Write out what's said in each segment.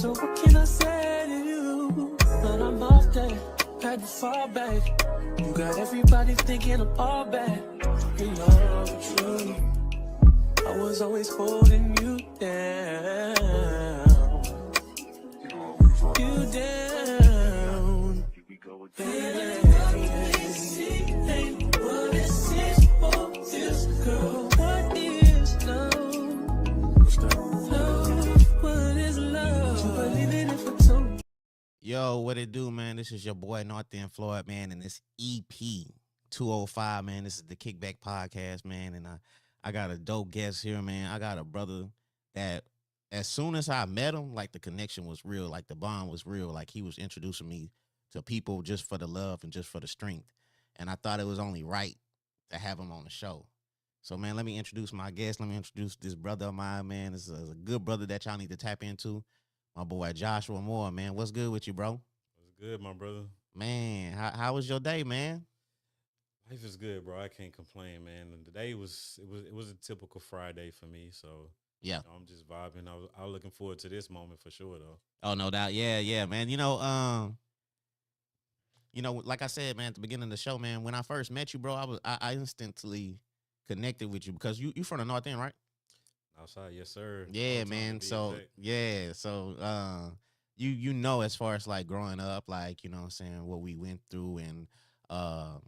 So what can I say to you? But I'm off that, had to fall back. You got everybody thinking I'm all bad. In love with you, I was always holding you down. You down. Hey, what is this for this girl? What is love? Love, what is love? You believe in it for two. Yo, what it do, man? This is your boy North End Floyd, man, and this EP 205, man. This is the Kickback podcast, man, and I got a dope guest here, man. I got a brother that as soon as I met him, like the connection was real, like the bond was real, like he was introducing me to people just for the love and just for the strength, and I thought it was only right to have him on the show. So, man, let me introduce my guest. Let me introduce this brother of mine, man. This is a good brother that y'all need to tap into. My boy Joshua Moore, man. What's good with you, bro? What's good, my brother? Man, how was your day, man? Life is good, bro. I can't complain, man. And today was a typical Friday for me, so Yeah. I'm just vibing. I was looking forward to this moment for sure, though. Oh, no doubt. Yeah, man. Like I said, man, at the beginning of the show, man, when I first met you, bro, I instantly connected with you because you from the North End, right? Outside, yes, sir. Yeah, Old Town man. to be So exact. yeah, so you know as far as like growing up, like, you know what I'm saying, what we went through and uh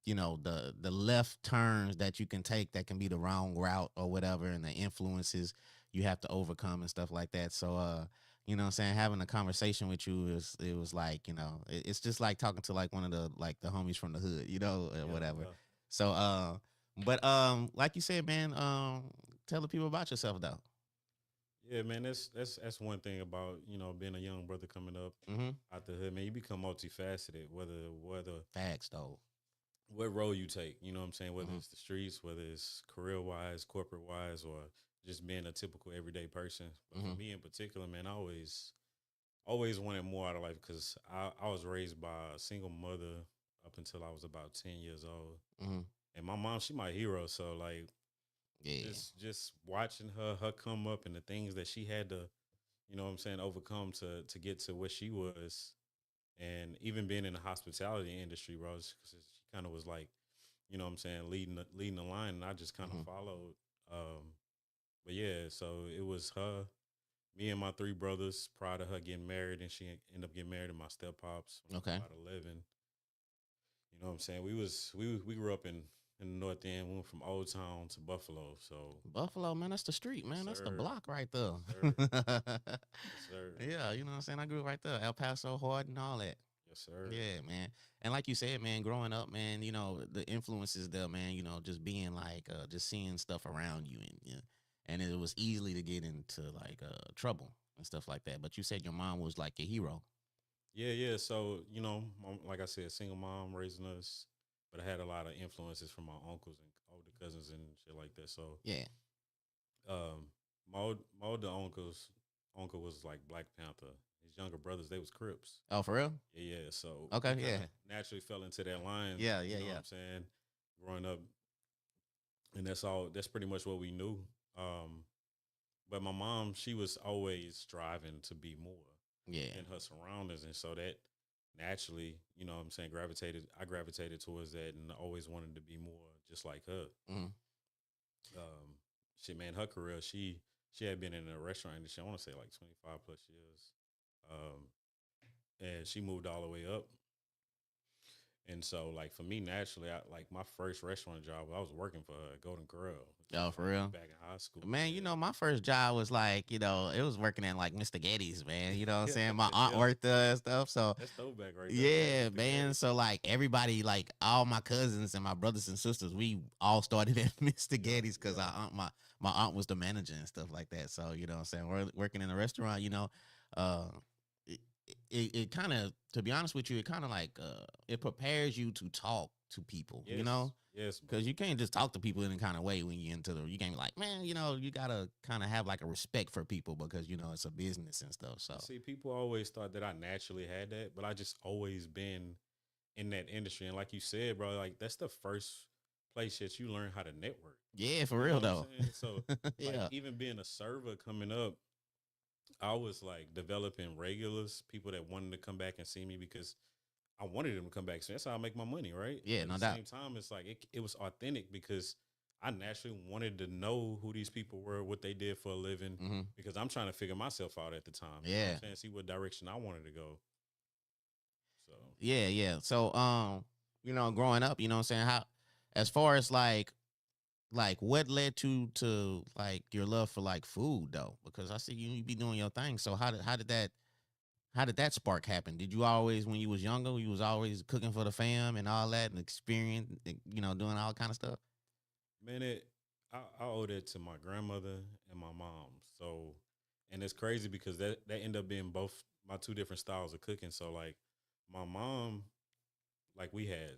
the left turns that you can take that can be the wrong route or whatever and the influences you have to overcome and stuff like that. So you know what I'm saying, having a conversation with you it was like, it's just like talking to like one of the homies from the hood, or Yeah, whatever. yeah. So but like you said, man, tell the people about yourself though. Yeah, man. That's one thing about being a young brother coming up Mm-hmm. out the hood, man. You become multifaceted, whether Facts though. what role you take. You know what I'm saying? Whether Mm-hmm. it's the streets, whether it's career wise, corporate wise, or just being a typical everyday person. But Mm-hmm. for me in particular, man, I always wanted more out of life because I was raised by a single mother up until I was about 10 years old. Mm-hmm. And my mom, she my hero. So like Yeah. just watching her come up and the things that she had to, what I'm saying, overcome to get to where she was. And even being in the hospitality industry, bro, she kind of was like, what I'm saying, leading the line, and I just kind of Mm-hmm. followed. But yeah, so it was her, me and my three brothers prior to her getting married, and she ended up getting married to my step pops when I was Okay. about 11. You know what I'm saying? We grew up in the North End. We went from Old Town to Buffalo. So Buffalo, man, that's the street, yes, man. That's the sir, block right there. yes, sir, yes, sir, Yeah, you know what I'm saying? I grew up right there. El Paso, Hard, and all that. yes, sir. Yeah, man. And like you said, man, growing up, man, the influences there, man, just being like, just seeing stuff around you and it was easily to get into like trouble and stuff like that. But you said your mom was like your hero. Yeah, yeah. So like I said, single mom raising us, but I had a lot of influences from my uncles and older cousins and shit like that. So Yeah. my older uncle was like Black Panther. His younger brothers, they was Crips. Oh, for real? Yeah, yeah. So we Okay, kind yeah. of naturally fell into that line. Yeah, You yeah, know what yeah. I'm saying? Growing up, and that's all. That's pretty much what we knew. But my mom, she was always striving to be more Yeah. in her surroundings, and so that naturally, what I'm saying, I gravitated towards that, and always wanted to be more just like her. Mm-hmm. Um, Shit, man, her career, she had been in the restaurant industry. I want to say like 25 plus years, and she moved all the way up. And so, like for me, naturally, I like my first restaurant job. I was working for Golden Corral. Oh, for real? Back in high school, Man, yeah. my first job was like, it was working at like Mr. Getty's, man. You know what I'm saying? My aunt Yeah, worked there and stuff. So that's throwback right there, man. yeah, Mr. man. Getty. So like everybody, like all my cousins and my brothers and sisters, we all started at Mr. Yeah, Getty's because yeah. my aunt was the manager and stuff like that. So you know what I'm saying? We're working in a restaurant, uh it kind of, to be honest with you, it kind of like it prepares you to talk to people, Yes, yes, bro. because you can't just talk to people in any kind of way when you into the. You can't be like, man, you gotta kind of have like a respect for people because it's a business and stuff. So See, people always thought that I naturally had that, but I just always been in that industry. And like you said, bro, like that's the first place that you learn how to network. yeah, for You know real what I'm though. saying? So, like, Yeah. even being a server coming up, I was like developing regulars, people that wanted to come back and see me because I wanted them to come back. So that's how I make my money, right? Yeah, But at no the doubt. same time, it's like it was authentic because I naturally wanted to know who these people were, what they did for a living, Hmm. because I'm trying to figure myself out at the time. You know what I'm Yeah, saying? See what direction I wanted to go. So yeah, yeah. So, growing up, you know what I'm saying? How, as far as like what led to like your love for like food though? Because I see you be doing your thing. So how did that spark happen? Did you always, when you was younger, you was always cooking for the fam and all that and experience, doing all kind of stuff? man, I owe that to my grandmother and my mom. So, and it's crazy because that ended up being both my two different styles of cooking. So like my mom, like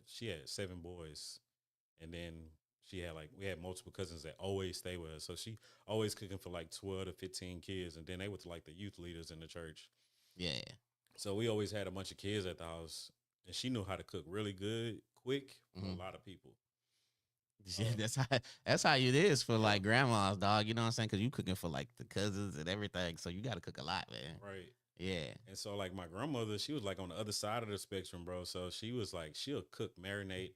she had 7 boys, and then we had multiple cousins that always stay with us. So she always cooking for like 12 to 15 kids, and then they were like the youth leaders in the church. Yeah. So we always had a bunch of kids at the house, and she knew how to cook really good, quick for a Hmm. lot of people. Yeah, Uh, that's how it is for yeah, like grandmas, dog. You know what I'm saying? Because you cooking for like the cousins and everything, so you got to cook a lot, man. right. Yeah, And so like my grandmother, she was like on the other side of the spectrum, bro. So she was like, she'll cook, marinate,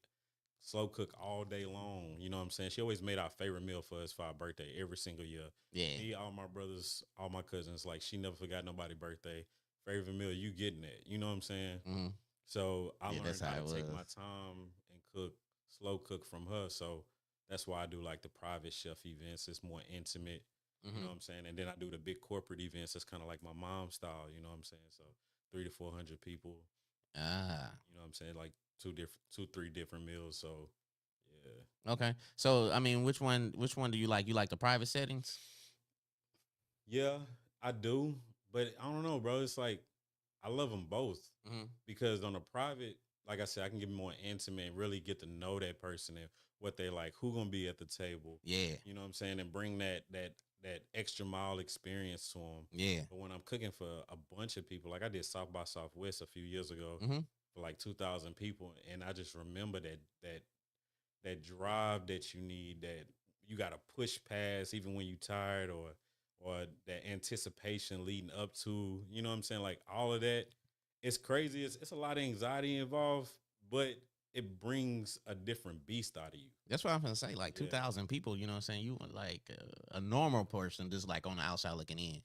slow cook all day long. You know what I'm saying? She always made our favorite meal for us for our birthday every single year. yeah. Me, all my brothers, all my cousins, like she never forgot nobody's birthday. Favorite meal, you getting it. You know what I'm saying? Hmm. So I Yeah, that's learned how how to it take was. my time and cook, slow cook from her. So that's why I do like the private chef events. It's more intimate. You know Hmm. what I'm saying? And then I do the big corporate events. It's kind of like my mom's style. You know what I'm saying? So 300 to 400 people. Ah, You know what I'm saying? Like two, three different meals. So yeah, okay. So, I mean, which one do you like? You like the private settings? yeah, I do. But I don't know, bro. It's like I love them both Hmm. because on a private, like I said, I can get more intimate and really get to know that person and what they like, who gonna be at the table. Yeah, You know what I'm saying, and bring that extra mile experience to them. yeah. But when I'm cooking for a bunch of people, like I did South by Southwest a few years ago Hmm. for like 2,000 people, and I just remember that drive that you need, that you got to push past even when you tired, or that anticipation leading up to, you know what I'm saying, like all of that. It's crazy. It's a lot of anxiety involved, but it brings a different beast out of you. That's what I'm gonna say. Like two Yeah, thousand people. You know what I'm saying? You were like a normal person, just like on the outside looking in.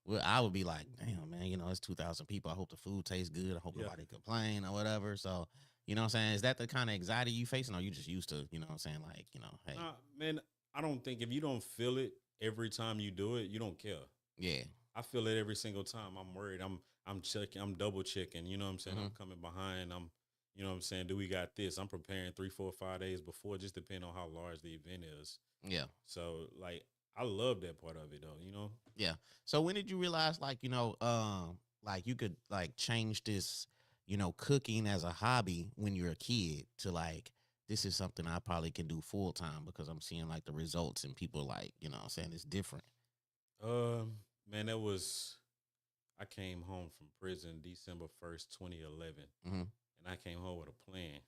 Well, I would be like, damn, man. It's 2,000 people. I hope the food tastes good. I hope yeah. nobody complain or whatever. So, you know what I'm saying? Is that the kind of anxiety you facing, or you just used to? You know what I'm saying? Like, hey, Nah, man, I don't think if you don't feel it every time you do it, you don't care. yeah. I feel it every single time. I'm worried. I'm checking. I'm double checking. You know what I'm saying? Hmm. I'm coming behind. You know what I'm saying? Do we got this? I'm preparing 3, 4, 5 days before, just depending on how large the event is. Yeah. So like, I love that part of it though. You know? Yeah. So when did you realize, like, like you could like change this, cooking as a hobby when you're a kid to like this is something I probably can do full time because I'm seeing like the results and people like, what I'm saying, it's different. Um, man, that was I came home from prison December 1st, 2011, Hmm. and I came home with a plan.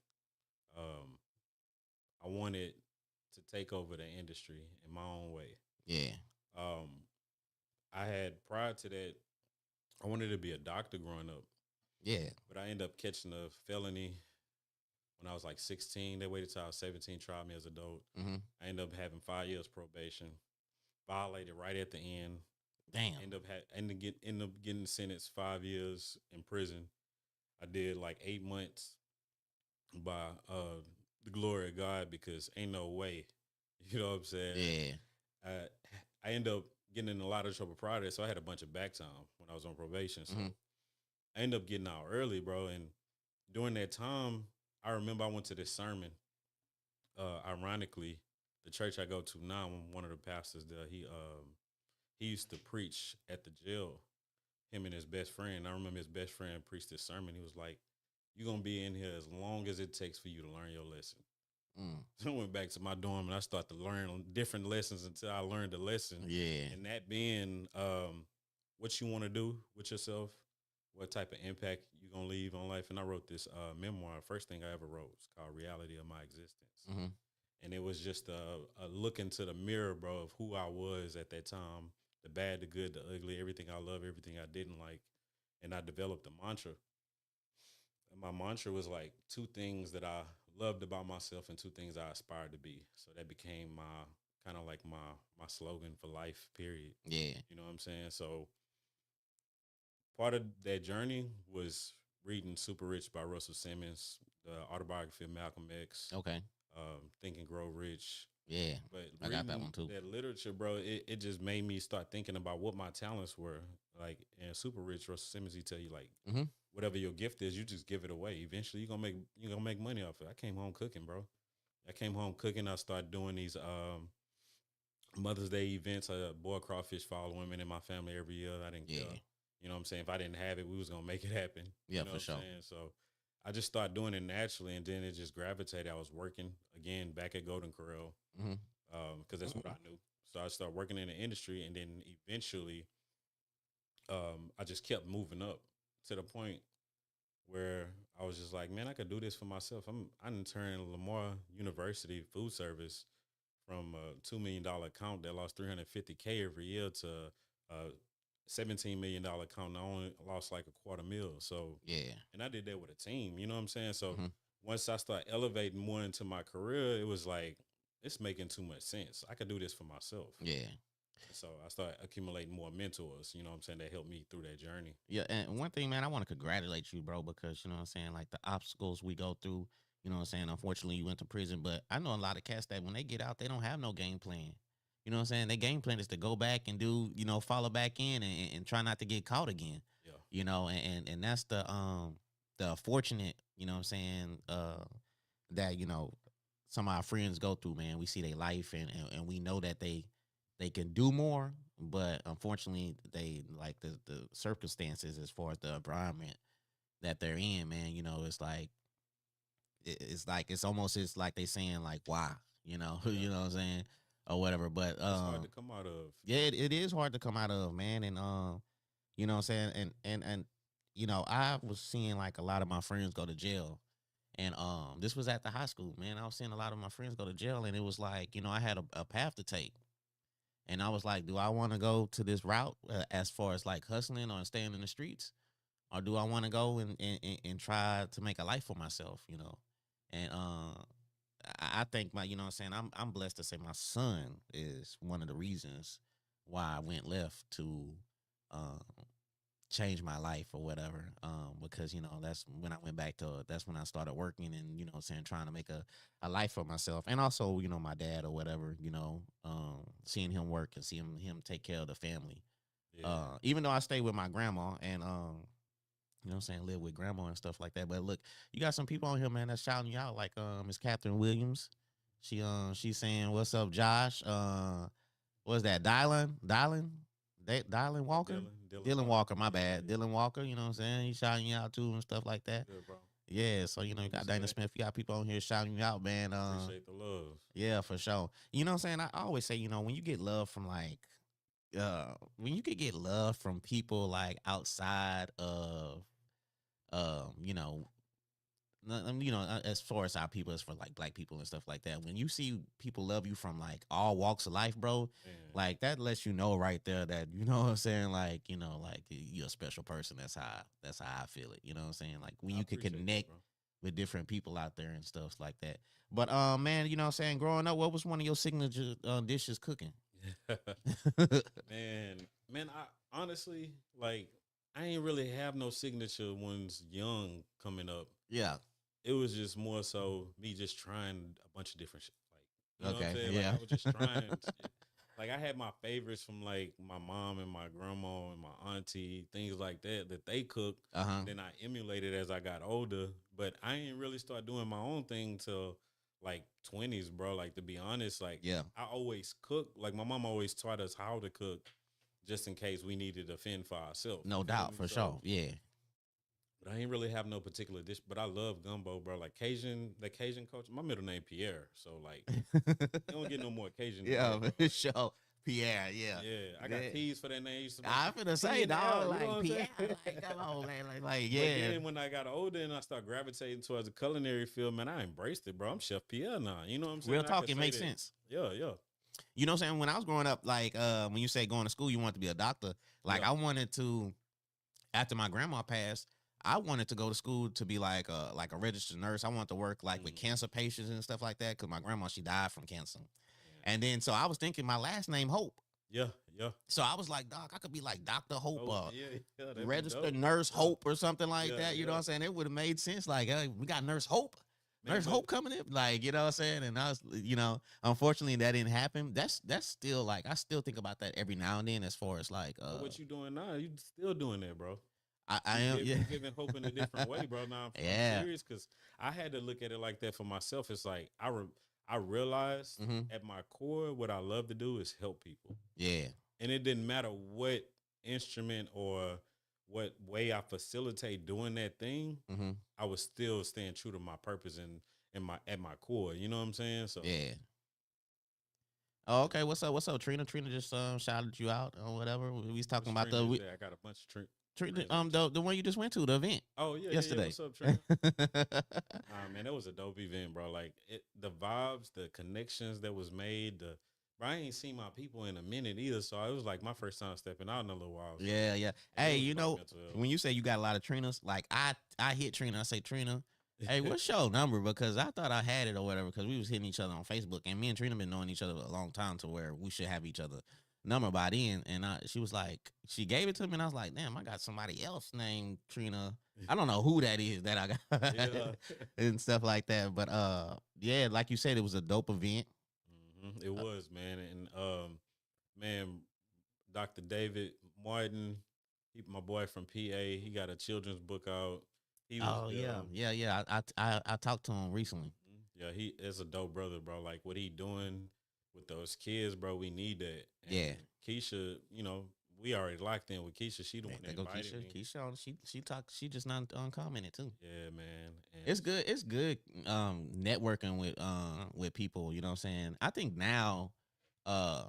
Um, I wanted to take over the industry in my own way. Yeah. Um, I had prior to that, I wanted to be a doctor growing up, Yeah. but I ended up catching a felony when I was like 16. They waited till I was 17, tried me as an adult. Hmm. I ended up having 5 years probation, violated right at the end. Damn. End up getting sentenced 5 years in prison. I did like 8 months by the glory of God because ain't no way, you know what I'm saying. Yeah. I I ended up getting in a lot of trouble prior to that, so I had a bunch of back time when I was on probation. So Hmm. I ended up getting out early, bro. And during that time, I remember I went to this sermon. Ironically, the church I go to now, one of the pastors there, he used to preach at the jail. Him and his best friend. I remember his best friend preached this sermon. He was like, "You're gonna be in here as long as it takes for you to learn your lesson." Mm. So I went back to my dorm and I started to learn different lessons until I learned the lesson. Yeah. And that being what you want to do with yourself, what type of impact you're gonna leave on life. And I wrote this memoir. First thing I ever wrote was called "Reality of My Existence," Hmm. and it was just a look into the mirror, bro, of who I was at that time, the bad, the good, the ugly, everything I love, everything I didn't like, and I developed a mantra. And my mantra was like two things that I loved about myself and two things I aspired to be. So that became my kind of like my slogan for life. Period. Yeah. You know what I'm saying? So part of that journey was reading Super Rich by Russell Simmons, the autobiography of Malcolm X, Okay. Think and Grow Rich. Yeah. But I got that reading one too. that literature, bro, it just made me start thinking about what my talents were. Like in Super Rich, Russell Simmons, he tell you like Mm-hmm. whatever your gift is, you just give it away. Eventually, you're gonna make money off it. I came home cooking, bro. I came home cooking. I started doing these Mother's Day events. I boil crawfish for all the women in my family every year. I didn't care. Yeah. You know what I'm saying? If I didn't have it, we was gonna make it happen. Yeah, You know for what sure. I'm saying? So I just started doing it naturally, and then it just gravitated. I was working again back at Golden Corral Mm-hmm. because that's what I knew. So I started working in the industry, and then eventually, I just kept moving up to the point where I was just like, man, I could do this for myself. I done turned Lamar University food service from a $2 million account that lost 350K every year to a $17 million account. I only lost like a quarter mil. So, Yeah. and I did that with a team. You know what I'm saying? So Mm-hmm. once I started elevating more into my career, it was like it's making too much sense. I could do this for myself. Yeah. So I started accumulating more mentors, you know what I'm saying, that helped me through that journey. Yeah, and one thing, man, I want to congratulate you, bro, because you know what I'm saying, like the obstacles we go through, you know what I'm saying. Unfortunately, you went to prison, but I know a lot of cats that when they get out, they don't have no game plan. You know what I'm saying? Their game plan is to go back and do, follow back in and try not to get caught again. Yeah. And that's the fortunate, you know what I'm saying, that some of our friends go through, man. We see their life and we know that they can do more, but unfortunately they like the circumstances as far as the environment that they're in, man. It's like it's like they saying like why, Yeah. you know what I'm saying, or whatever. But It's hard to come out of. yeah, it is hard to come out of, man. And you know what I'm saying, and I was seeing like a lot of my friends go to jail. And this was at the high school, man. I was seeing a lot of my friends go to jail, and it was like, I had a path to take. And I was like, do I want to go to this route as far as like hustling or staying in the streets? Or do I want to go and try to make a life for myself, And I think you know what I'm saying, I'm blessed to say my son is one of the reasons why I went left to um, change my life or whatever. Because that's when I went back to that's when I started working and what I'm saying, trying to make a life for myself. And also, my dad or whatever, seeing him work and seeing him take care of the family. Yeah. Even though I stay with my grandma and you know what I'm saying, live with grandma and stuff like that. But look, you got some people on here, man, that's shouting you out, like Miss Catherine Williams. She's saying, "What's up, Josh?" What's that? Dylan Walker? Dylan Walker, my bad. Yeah. Dylan Walker, you know what I'm saying? He's shouting you out too and stuff like that. Good, bro. Yeah, so you got Dana Smith, you got people on here shouting you out, man. Appreciate the love. Yeah, for sure. You know what I'm saying? I always say, when you get love from like when you could get love from people like outside of as far as our people, as for like black people and stuff like that. When you see people love you from like all walks of life, bro, Man. like that lets you know right there that you know what I'm saying, like like you're a special person. That's how I feel it. You know what I'm saying? Like when you could connect with different people out there and stuff like that. But man, you know what I'm saying, growing up, what was one of your signature dishes cooking? man, I honestly like I ain't really have no signature ones young coming up. Yeah. It was just more so me just trying a bunch of different shit. Like, you know what I'm Okay, saying? yeah. Like, I was just trying shit. Like, I had my favorites from like my mom and my grandma and my auntie, things like that they cook. Uh-huh. Then I emulated as I got older, but I ain't really start doing my own thing till like 20s, bro. Like, to be honest, like, Yeah. I always cook. Like, my mom always taught us how to cook just in case we needed to fend for ourselves. No doubt, for sure. Yeah. But I ain't really have no particular dish, but I love gumbo, bro. Like the Cajun culture. My middle name Pierre, so like you don't get no more Cajun. Yeah, than that, for sure. Pierre, yeah. Yeah, I got teased for that name. I'm finna say, dog, like Pierre, like come on, man, like yeah. But then when I got older and I started gravitating towards the culinary field, man, I embraced it, bro. I'm Chef Pierre now. You know what I'm saying? Real talk, it makes sense. Yeah, yeah. You know what I'm saying? When I was growing up, like when you say going to school, you want to be a doctor. Like Yeah. I wanted to, after my grandma passed, I wanted to go to school to be like a registered nurse. I wanted to work like with cancer patients and stuff like that because my grandma, she died from cancer. Yeah. And then so I was thinking my last name Hope. Yeah. Yeah. So I was like, Doc, I could be like Dr. Hope, Oh, yeah. Yeah. That'd be registered dope. nurse Yeah. Hope or something like Yeah, that. You know yeah. what I'm saying? It would have made sense. Like, hey, we got Nurse Hope. Man, Nurse but Hope coming in, like, you know what I'm saying? And I was, unfortunately that didn't happen. That's still like I still think about that every now and then as far as like but what you doing now? You still doing that, bro. I am You yeah. giving hope in a different way, bro. Now I'm Yeah. serious because I had to look at it like that for myself. It's like I realized Mhm. at my core what I love to do is help people, Yeah. and it didn't matter what instrument or what way I facilitate doing that thing. Mhm. I was still staying true to my purpose and my at my core. You know what I'm saying? So Yeah. Oh, okay. What's up? What's up, Trina? Trina just shouted you out or whatever. We was talking which about Trina the is that? I got a bunch of Trina, Trinas in the the one you just went to, the event Oh yeah, yeah, yeah. yesterday. What's up, Trina? Man, that was a dope event, bro. Like the vibes, the connections that was made. Bro, I ain't seen my people in a minute either, so it was like my first time stepping out in a little while. So, Yeah, yeah. and it Hey, was you about know, mental health. when you say you got a lot of Trinas, like I hit Trina, I say Trina, hey, what's your number? Because I thought I had it or whatever. Because we was hitting each other on Facebook, and me and Trina been knowing each other a long time to where we should have each other number by then. And she was like, she gave it to me, and I was like, damn, I got somebody else named Trina. I don't know who that is that I got Yeah. and stuff like that. But yeah, like you said, it was a dope event. It was, man, and man, Dr. David Martin, my boy from PA, he got a children's book out. He was Oh there. yeah. I talked to him recently. Yeah, he is a dope brother, bro. Like what he doing with those kids, bro. We need that. And Yeah. Keisha, we already locked in with Keisha. She the one There that go invited Keisha. me. She talked. She just not uncommented too. Yeah, man. And It's good. It's good. Networking with people. You know what I'm saying. I think now, uh,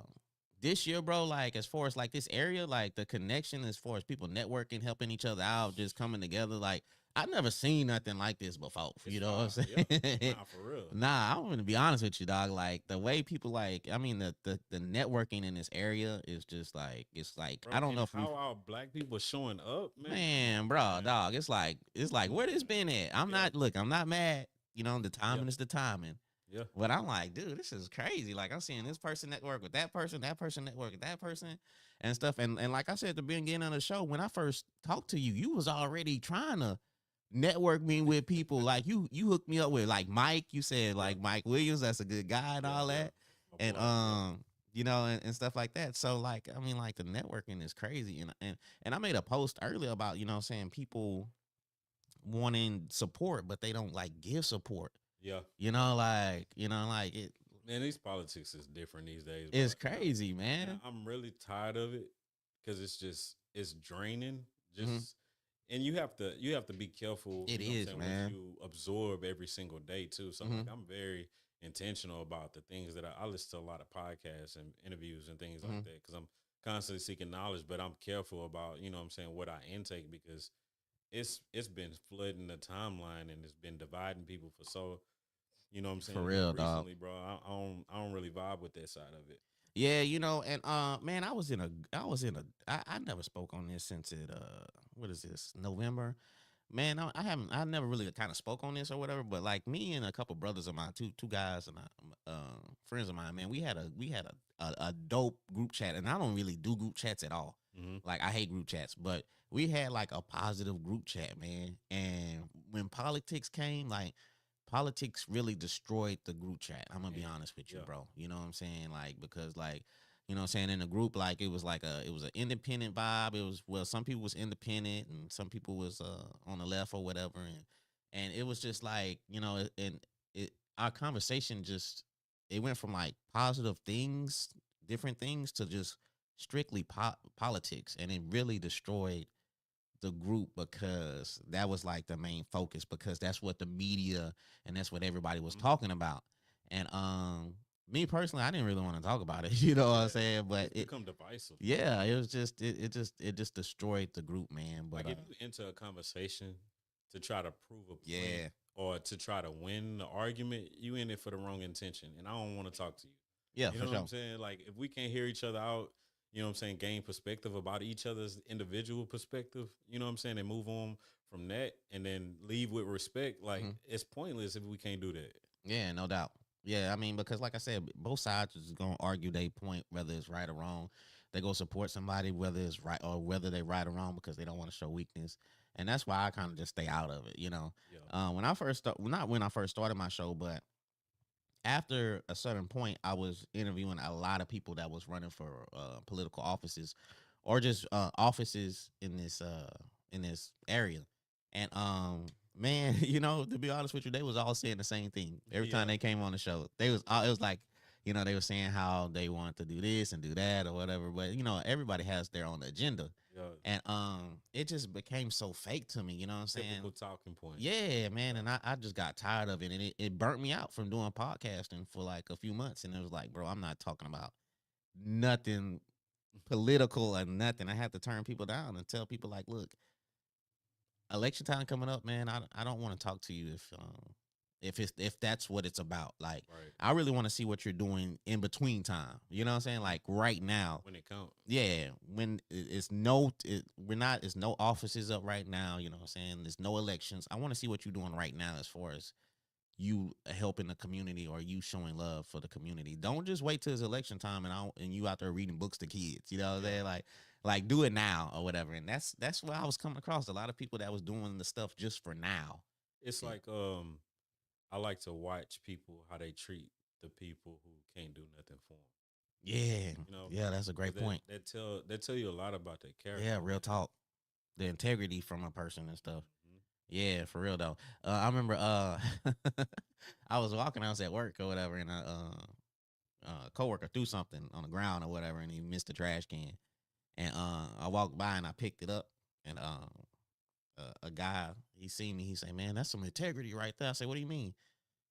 this year, bro. Like as far as like this area, like the connection as far as people networking, helping each other out, just coming together. Like I've never seen nothing like this before. it's You know what I'm fire, saying? yeah. Nah, for real. Nah, I'm gonna be honest with you, dog. Like the way people like, I mean, the networking in this area is just like it's like Bro, I don't and know if we how our black people showing up, man. man, bro, dog. It's like where this been at? I'm Yeah. not mad. You know, the timing is the timing. Yeah. But I'm like, dude, this is crazy. Like I'm seeing this person network with that person network with that person and stuff. And like I said at the beginning of the show, when I first talked to you, you was already trying to network me with people. Like you hooked me up with like Mike. You said like Mike Williams, that's a good guy and all that. My And boy, yeah. and stuff like that. So like I mean like the networking is crazy. And I made a post earlier about, you know what I'm saying, people wanting support, but they don't like give support. Yeah. Like it Man, these politics is different these days. it's bro. crazy, And man. I'm really tired of it because it's draining. Just Mhm. and you have to be careful. It you know is, what I'm saying, man. what you absorb every single day too. So Mhm. like I'm very intentional about the things that I listen to a lot of podcasts and interviews and things like Mhm. that because I'm constantly seeking knowledge, but I'm careful about what I'm saying, what I intake because it's been flooding the timeline and it's been dividing people for so what I'm saying, For real, dog. recently, bro. I don't really vibe with that side of it. Yeah, and man, I never spoke on this since what is this, November? Man, I never really kind of spoke on this or whatever, but like me and a couple brothers of mine, two guys and friends of mine, man, we had a dope group chat, and I don't really do group chats at all. Mm-hmm. Like I hate group chats, but we had like a positive group chat, man. And when politics came, like politics really destroyed the group chat. I'm gonna be Man, honest with you, yeah. bro. You know what I'm saying? Like because like you know what I'm saying, in the group, like it was an independent vibe. It was, well, some people was independent and some people was on the left or whatever, and it was just like, and our conversation just, it went from like positive things, different things, to just strictly politics, and it really destroyed the group because that was like the main focus, because that's what the media and that's what everybody was Mhm. talking about. And me personally, I didn't really want to talk about it, you know what I'm saying? But It's become divisive. yeah, it was just it just destroyed the group, man. But Like if you enter a conversation to try to prove a point yeah, or to try to win the argument, you in it for the wrong intention, and I don't want to talk to you. Yeah, You for know what sure. I'm saying? Like if we can't hear each other out, you know what I'm saying, gain perspective about each other's individual perspective, you know what I'm saying, and move on from that and then leave with respect, like Mhm. it's pointless if we can't do that. Yeah, no doubt. Yeah, I mean, because like I said, both sides is gonna argue their point, whether it's right or wrong. They go support somebody, whether it's right or whether they right or wrong, because they don't want to show weakness, and that's why I kind of just stay out of it. Yeah. When I first not when I first started my show, but after a certain point, I was interviewing a lot of people that was running for political offices, or just offices in this area, and man, to be honest with you, they was all saying the same thing every time Yeah. they came on the show. They was all, it was like, they were saying how they wanted to do this and do that or whatever, but everybody has their own agenda, Yeah. and it just became so fake to me. You know what I'm Typical saying? talking point. Yeah, man, Yeah. and I just got tired of it, and it burnt me out from doing podcasting for like a few months, and it was like, bro, I'm not talking about nothing political or nothing. I have to turn people down and tell people like, look, election time coming up, man. I don't want to talk to you if that's what it's about. Like, Right. I really want to see what you're doing in between time. You know what I'm saying? Like right now. When it count. Yeah, when we're not, it's no offices up right now. You know what I'm saying? There's no elections. I want to see what you're doing right now as far as you helping the community or you showing love for the community. Don't just wait till it's election time and you out there reading books to kids. You know what I'm saying? Like do it now or whatever. And that's what I was coming across. A lot of people that was doing the stuff just for now. It's Yeah. like I like to watch people how they treat the people who can't do nothing for them. Yeah. You know, Yeah, that's a 'cause great point. that tell you a lot about their character. Yeah, real talk. The integrity from a person and stuff. Mhm. Yeah, for real though. I remember I was walking, I was at work or whatever, and a coworker threw something on the ground or whatever, and he missed the trash can. And I walked by and I picked it up, and a guy, he seen me. He said, "Man, that's some integrity right there." I said, "What do you mean?"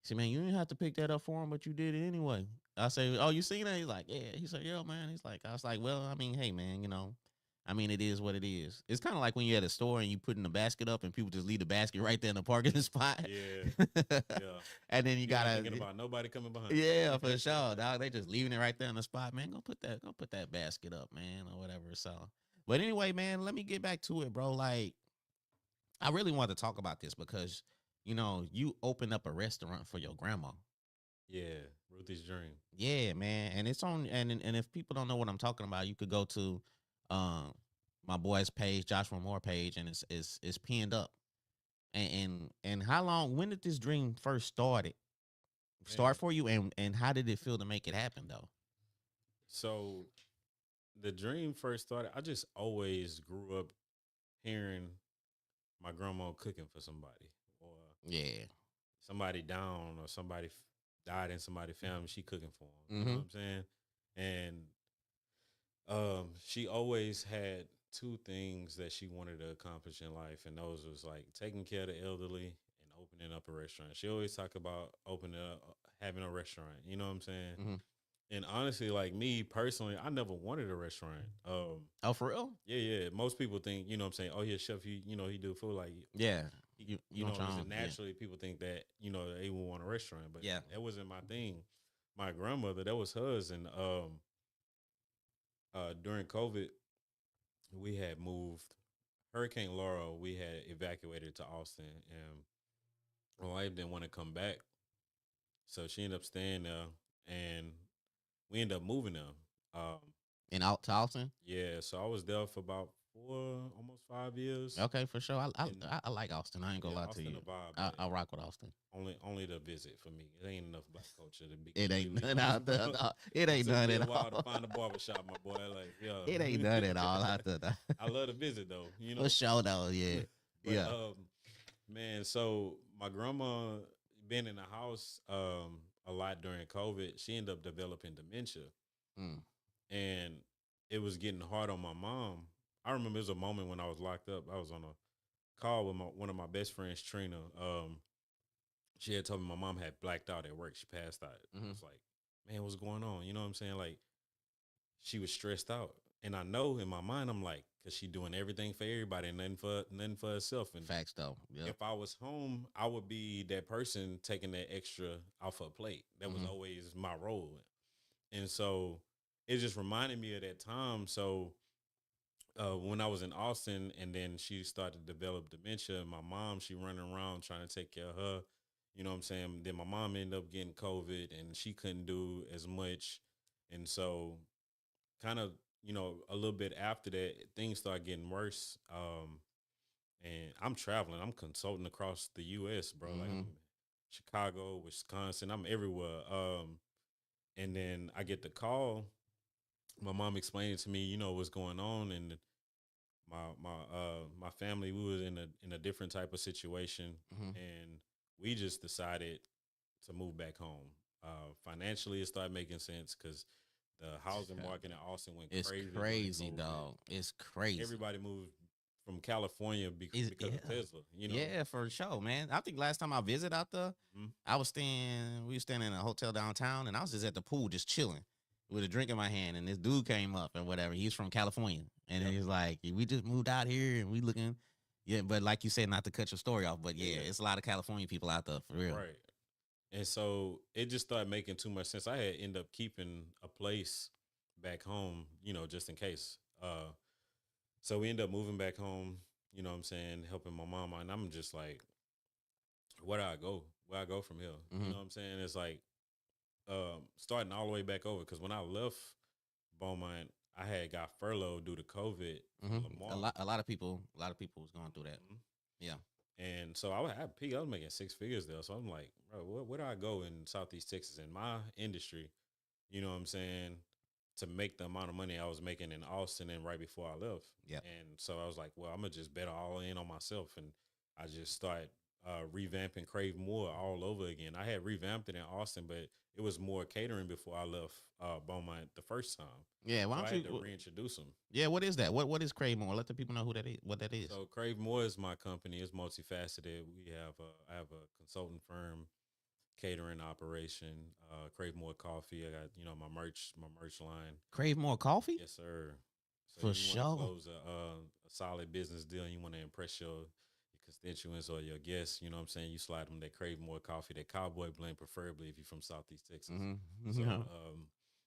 He said, "Man, you didn't have to pick that up for him, but you did it anyway." I say, "Oh, you seen that?" He's like, "Yeah." He said, "Yeah, man." He's like, I was like, "Well, I mean, hey, man, I mean, it is what it is. It's kind of like when you're at a store and you put in the basket up and people just leave the basket right there in the parking spot. Yeah. Yeah. And then you You're not gotta, thinking about nobody coming behind yeah, you. for sure, dog. They just leaving it right there in the spot, man. Go put that basket up, man, or whatever. So, but anyway, man, let me get back to it, bro. Like, I really want to talk about this because you opened up a restaurant for your grandma. Yeah. Ruthie's dream. Yeah, man, and it's on. And if people don't know what I'm talking about, you could go to um my boy's page, Joshua Moore page, and it's pinned up. And how long? When did this dream first start Man. for you, and how did it feel to make it happen though? So the dream first started. I just always grew up hearing my grandma cooking for somebody, or Yeah. somebody down, or somebody died in somebody's family. She cooking for them. You know Mm-hmm. what I'm saying? And she always had two things that she wanted to accomplish in life, and those was like taking care of the elderly and opening up a restaurant. She always talk about opening up, having a restaurant. You know what I'm saying? Mm-hmm. And honestly, like me personally, I never wanted a restaurant. Oh, for real? Yeah, yeah. Most people think, you know what I'm saying, oh, he a chef, he do food, like, Yeah. you You know, want your it's own? Yeah. naturally people think that, they would want a restaurant, but Yeah. that wasn't my thing. My grandmother, that was hers, and during COVID, we had moved. Hurricane Laura, we had evacuated to Austin, and my wife didn't want to come back, so she ended up staying there, and we ended up moving there. Um, And out to Austin? yeah, so I was there for about 4, almost 5 years. Okay, for sure. And I like Austin. I ain't gonna yeah, lie to Austin you. a vibe, but I rock with Austin. only to visit for me. It ain't enough black culture to be It ain't completely none out honest, there. bro. No, it ain't Took none me at a while to all. find a barbershop, my boy. Like, yeah. It ain't none at all out there. I love to visit though, you For know. sure though, yeah. But Yeah. man, so my grandma been in the house a lot during COVID. She ended up developing dementia, Mm. and it was getting hard on my mom. I remember there was a moment when I was locked up. I was on a call with one of my best friends, Trina. She had told me my mom had blacked out at work. She passed out. I Mhm. was like, man, what's going on? You know what I'm saying? Like, she was stressed out. And I know in my mind, I'm like, because she doing everything for everybody and nothing for herself. And Facts though. Yeah. if I was home, I would be that person taking that extra off her plate. That was Mhm. always my role. And so it just reminded me of that time. So when I was in Austin, and then she started to develop dementia. My mom, she running around trying to take care of her. You know what I'm saying? Then my mom ended up getting COVID, and she couldn't do as much. And so, kind of, a little bit after that, things started getting worse. And I'm traveling. I'm consulting across the U.S., bro. Like Mm-hmm. I'm Chicago, Wisconsin. I'm everywhere. And then I get the call. My mom explained to me, what's going on, and my family, we was in a different type of situation, Mm-hmm. and we just decided to move back home. Financially, it started making sense because the housing market in Austin went It's crazy during crazy, COVID. dog. It's crazy. Everybody moved from California because Yeah, of Tesla. yeah, for sure, man. I think last time I visited out there, Mhm. we were staying in a hotel downtown, and I was just at the pool, just chilling with a drink in my hand, and this dude came up and whatever. He's from California, and Yep. he's like, "We just moved out here, and we looking." Yeah, but like you said, not to cut your story off, but yeah, Yeah. it's a lot of California people out there for real. Right. And so it just started making too much sense. I had ended up keeping a place back home, just in case. So we ended up moving back home, you know what I'm saying, helping my mama. And I'm just like, where do I go? Where I go from here? You Mm-hmm. know what I'm saying? It's like starting all the way back over. Because when I left Beaumont, I had got furloughed due to COVID Mm-hmm. from Lamar. A lot of people was going through that. Mhm. Yeah. And so I had peak. I was making six figures there. So I'm like, bro, where do I go in Southeast Texas in my industry? You know what I'm saying? To make the amount of money I was making in Austin and right before I left. Yep. And so I was like, well, I'm gonna just bet all in on myself. And I just started revamping Crave More all over again. I had revamped it in Austin, but it was more catering before I left Beaumont the first time. Yeah. Why So I don't had to you? reintroduce them. Yeah. What is that? What is Crave More? Let the people know who that is. What that is. So Crave More is my company. It's multifaceted. I have a consulting firm, catering operation, Crave More Coffee. I got, my merch line. Crave More coffee. Yes, sir. So For you want to sure. close a solid business deal, and you want to impress your constituents or your guests, you know what I'm saying? You slide them that Crave More Coffee, that cowboy blend, preferably if you're from Southeast Texas. So, Mm-hmm.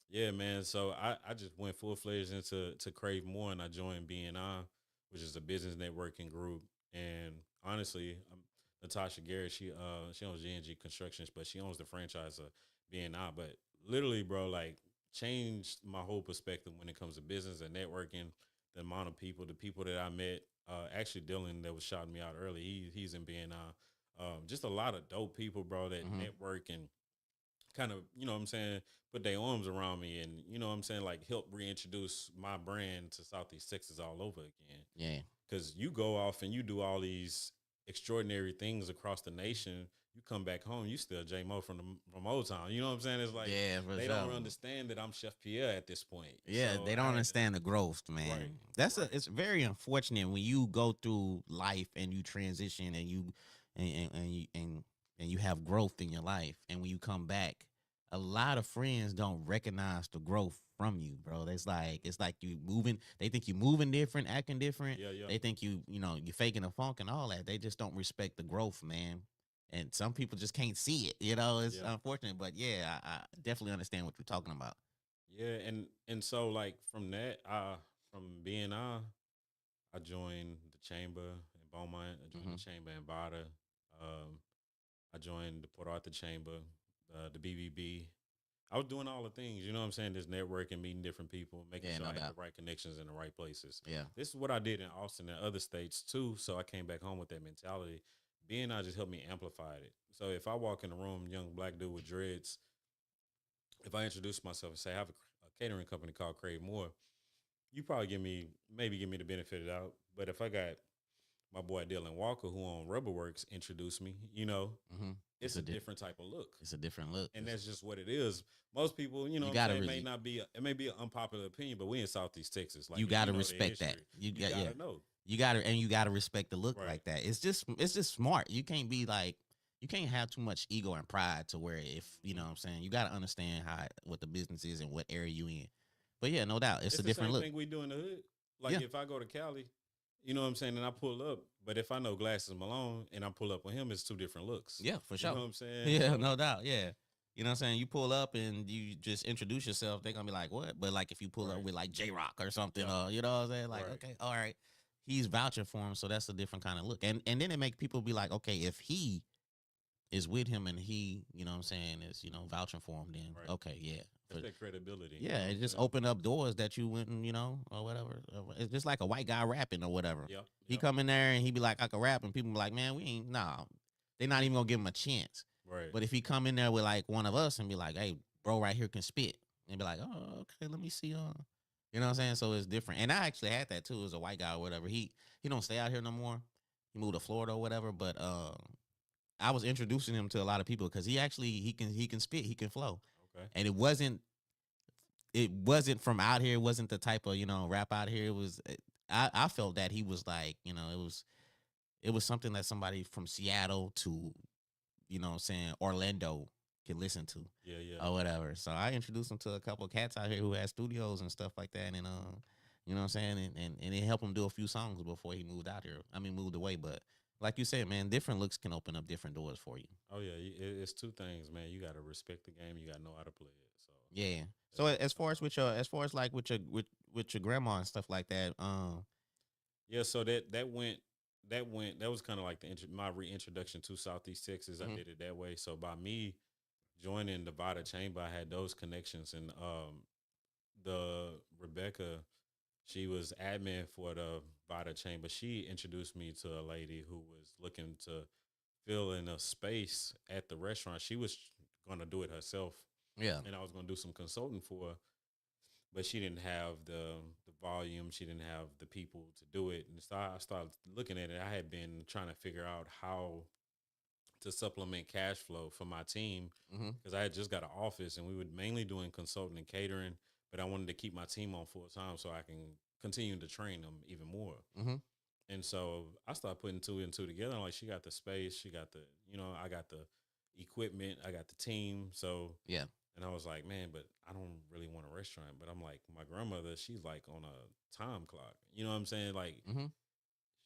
yeah, man. So I just went full fledged into Crave More, and I joined BNI, which is a business networking group. And honestly, Natasha Garrett, she owns G&G Constructions, but she owns the franchise of BNI. But literally, bro, like changed my whole perspective when it comes to business and networking. The amount of people, the people that I met, actually Dylan that was shouting me out early, he's in BNI. Just a lot of dope people, bro, that Mm-hmm. network and kind of, you know what I'm saying, put their arms around me and, you know what I'm saying, like help reintroduce my brand to Southeast Texas all over again. Yeah. Because you go off and you do all these extraordinary things across the nation. You come back home, you still J Mo from Old Town. You know what I'm saying? It's like Yeah, for they sure. don't understand that I'm Chef Pierre at this point. Yeah, So they don't understand the growth, man. Right, right. It's very unfortunate when you go through life and you transition and you and you have growth in your life, and when you come back, a lot of friends don't recognize the growth from you, bro. It's like you moving. They think you moving different, acting different. Yeah, yeah. They think you faking the funk and all that. They just don't respect the growth, man. And some people just can't see it. It's Yeah. unfortunate, but yeah, I definitely understand what you're talking about. Yeah, and so like from that, from BNI, I joined the chamber in Beaumont. I joined Hmm. the chamber in Vada. Um, I joined the Port Arthur Chamber, the BBB. I was doing all the things, you know what I'm saying? Just networking, meeting different people, making Yeah, sure no I had doubt. the right connections in the right places. Yeah. This is what I did in Austin and other states too. So I came back home with that mentality. BNI just helped me amplify it. So if I walk in the room, young black dude with dreads, if I introduce myself and say I have a catering company called Crave More, you probably maybe give me the benefit of the doubt. But if I got my boy Dylan Walker, who on Rubberworks, introduce me, Mm-hmm. it's a different type of look. It's a different look. And that's just what it is. Most people, you know, You what I'm gotta saying, really, it may be an unpopular opinion, but we in Southeast Texas. Like you if you gotta know the respect that. history, You you got yeah. gotta know. You gotta respect the look Right. like that. It's just smart. You can't be like you can't have too much ego and pride to where if you know what I'm saying. You gotta understand what the business is and what area you in. But yeah, no doubt, it's It's a the different same look. thing we do in the hood. Like Yeah, if I go to Cali, you know what I'm saying, and I pull up, but if I know Glasses Malone and I pull up with him, it's two different looks. yeah, for You know sure. what I'm saying? Yeah, So, no doubt. Yeah, You know what I'm saying? You pull up and you just introduce yourself, they're gonna be like, what? But like if you pull up Right. with like J Rock or something, Yeah. you know what I'm saying? Like, Right. okay, all right. He's vouching for him, so that's a different kind of look. And then it make people be like, okay, if he is with him and he, you know what I'm saying, is, vouching for him, then Right. okay, yeah. That's that credibility. You Yeah, know what it I'm just saying? opened up doors that you wouldn't, or whatever. It's just like a white guy rapping or whatever. Yep. He Yep. come in there and he be like, I can rap, and people be like, man, we ain't, nah. They're not even gonna give him a chance. Right. But if he come in there with like one of us and be like, hey, bro, right here can spit, and be like, oh, okay, let me see, you know what I'm saying? So it's different. And I actually had that too as a white guy or whatever. He don't stay out here no more. He moved to Florida or whatever. But I was introducing him to a lot of people because he can spit, he can flow, Okay. and it wasn't from out here. It wasn't the type of rap out here. It was. I felt that he was like it was something that somebody from Seattle to what I'm saying, Orlando can listen to Yeah. Yeah. or whatever. So I introduced him to a couple of cats out here who had studios and stuff like that, and you know what I'm saying, and it helped him do a few songs before he moved out here. I mean, moved away, but like you said, man, different looks can open up different doors for you. Oh yeah. It's two things, man. You got to respect the game. You got to know how to play it. So Yeah. So as far as with your grandma and stuff like that, yeah. So that was kind of like my reintroduction to Southeast Texas. I mhm, did it that way. So by me joining the Vada Chamber, I had those connections, and the Rebecca, she was admin for the Vada Chamber. She introduced me to a lady who was looking to fill in a space at the restaurant. She was going to do it herself, yeah, and I was going to do some consulting for her, but she didn't have the volume. She didn't have the people to do it, and so I started looking at it. I had been trying to figure out how to supplement cash flow for my team hmm, because I had just got an office and we were mainly doing consulting and catering, but I wanted to keep my team on full time so I can continue to train them even more. hmm, And so I started putting two and two together. Like she got the space, she got I got the equipment, I got the team. So, yeah, and I was like, man, but I don't really want a restaurant. But I'm like, my grandmother, she's like on a time clock. You know what I'm saying? Like hmm,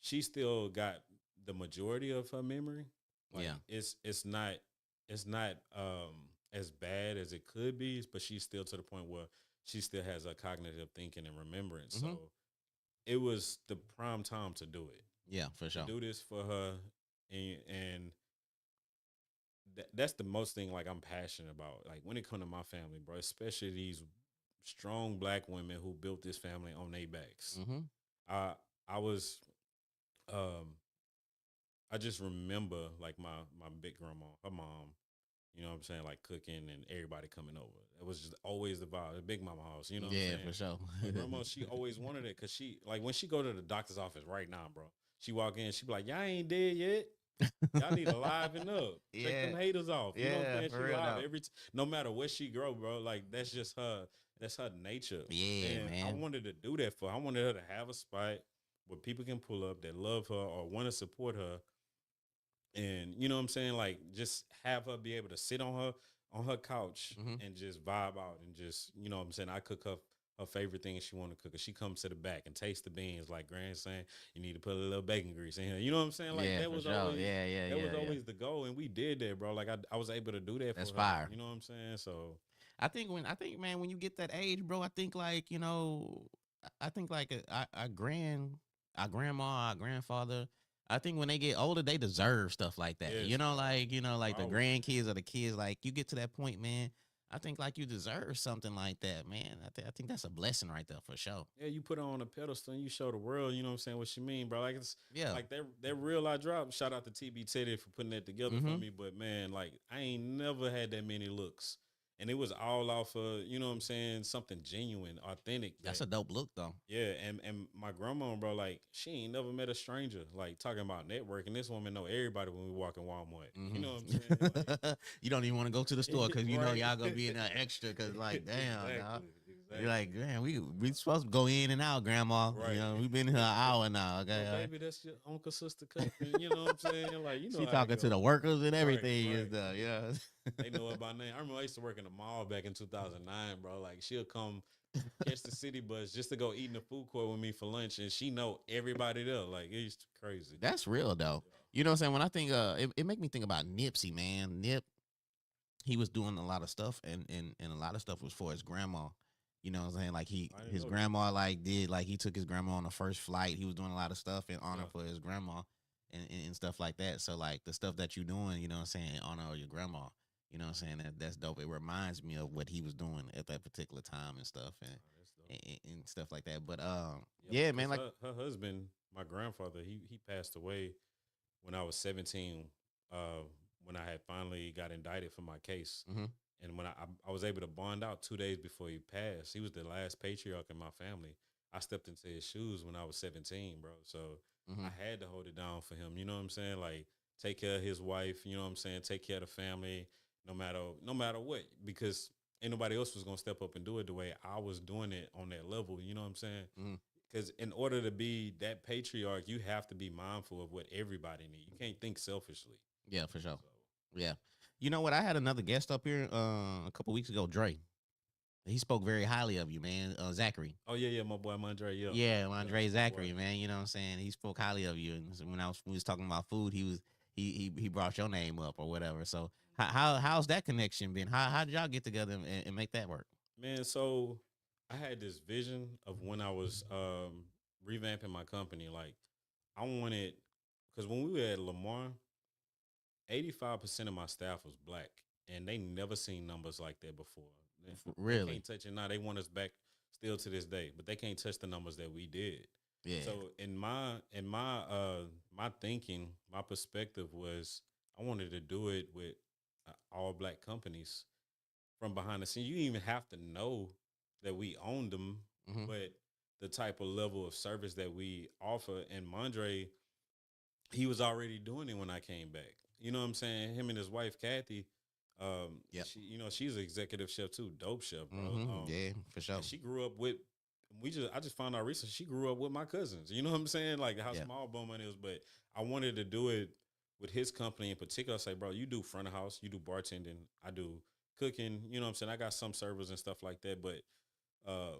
she still got the majority of her memory. Like yeah, it's not as bad as it could be, but she's still to the point where she still has a cognitive thinking and remembrance. hmm, So it was the prime time to do it. yeah, for To sure. do this for her and that's the most thing like I'm passionate about. Like when it comes to my family, bro, especially these strong black women who built this family on their backs. Hmm. I I was um I just remember like my big grandma, her mom, you know what I'm saying, like cooking and everybody coming over. It was just always the vibe, the big mama house, you know what I'm Yeah, saying? for sure. My grandma, she always wanted it because she like when she go to the doctor's office right now, bro. She walk in, she be like, "Y'all ain't dead yet. Y'all need to liven up. Take them Yeah, haters off." You know what I'm yeah, saying? for She real live though. no matter what she grow, bro. Like that's just her. That's her nature. Yeah, And I man. wanted to do that for her. I wanted her to have a spot where people can pull up that love her or want to support her and you know what I'm saying, like just have her be able to sit on her couch Hmm. and just vibe out and just you know what I'm saying. I cook her favorite thing she want to cook. She comes to the back and taste the beans like grandson. You need to put a little bacon grease in here. You know what I'm saying? Like Yeah, for sure. Yeah, yeah, that was yeah, yeah. always the goal, and we did that, bro. Like I was able to do that That's for her. fire. You know what I'm saying? So I think, man, when you get that age, bro, I think like I think like our grandma, our grandfather. I think when they get older, they deserve stuff like that. yes, bro. Like the Always. grandkids or the kids. Like you get to that point, man. I think like you deserve something like that, man. I think that's a blessing right there for sure. Yeah, you put her on a pedestal and you show the world, you know what I'm saying, what she mean, bro. Like it's Yeah. like that real I drop. Shout out to TB Teddy for putting that together for Mm-hmm. me. But man, like I ain't never had that many looks. And it was all off of, you know what I'm saying, something genuine, authentic That's that a dope look though. yeah, and my grandma, bro, like she ain't never met a stranger. Like talking about networking, this woman know everybody when we walk in Walmart. You know what I'm saying? Like, Mm-hmm. You don't even want to go to the store because right. y'all gonna be in there extra because like damn, dog. Exactly. You're Exactly. like, man, we supposed to go in and out, grandma. Right. We've been here an hour now. Okay, Well, all right? baby, that's your uncle, sister, cousin. You know what I'm saying? Like, you know She how it talking to go. the workers and Right, everything and right. stuff. Yeah. They know it by name. I remember I used to work in the mall back in 2009, bro. Like, she'll come catch the city bus just to go eat in the food court with me for lunch, and she know everybody there. Like, it's crazy. That's real though. You know what I'm saying? When I think it make me think about Nipsey, man. Nip, he was doing a lot of stuff, and a lot of stuff was for his grandma. You know what I'm saying? Like I didn't his know that. grandma like did like he took his grandma on the first flight. He was doing a lot of stuff in honor Yeah. for his grandma and stuff like that. So like the stuff that you doing, you know what I'm saying, in honor of your grandma. You know what I'm saying? That's dope. It reminds me of what he was doing at that particular time and stuff Oh, that's dope. and stuff like that. But Yeah, yeah, man, because like her husband, my grandfather, he passed away when I was 17. Uh, when I had finally got indicted for my case, mm-hmm, and when I was able to bond out 2 days before he passed, he was the last patriarch in my family. I stepped into his shoes when I was 17, bro. So mm-hmm, I had to hold it down for him. You know what I'm saying? Like take care of his wife. You know what I'm saying? Take care of the family, no matter what, because ain't nobody else was gonna step up and do it the way I was doing it on that level. You know what I'm saying? mm-hmm. Because in order to be that patriarch, you have to be mindful of what everybody needs. You can't think selfishly. Yeah, for sure. So, Yeah. You know what? I had another guest up here a couple weeks ago, Dre. He spoke very highly of you, man. Zachary. oh yeah, yeah, my boy Mondre, yeah, Yeah, yeah, Andre that's my boy. Zachary, man. You know what I'm saying? He spoke highly of you, and so when we was talking about food, he brought your name up or whatever. So how's that connection been? How did y'all get together and make that work? Man, so I had this vision of when I was revamping my company. Like I wanted, because when we were at Lamar, 85% of my staff was black, and they never seen numbers like that before. They Really? can't touch it now. They want us back still to this day, but they can't touch the numbers that we did. Yeah. So in my thinking, my perspective was I wanted to do it with all black companies from behind the scenes. You even have to know that we own them, Mm-hmm. but the type of level of service that we offer. And Mondre, he was already doing it when I came back. You know what I'm saying? Him and his wife Kathy, Yep. she's an executive chef too, dope chef, bro. Mm-hmm. Yeah, for sure. And she grew up with. I just found out recently she grew up with my cousins. You know what I'm saying? Like how Yeah. small Bowman is, but I wanted to do it with his company in particular. I say, bro, you do front of house, you do bartending, I do cooking. You know what I'm saying? I got some servers and stuff like that, but uh,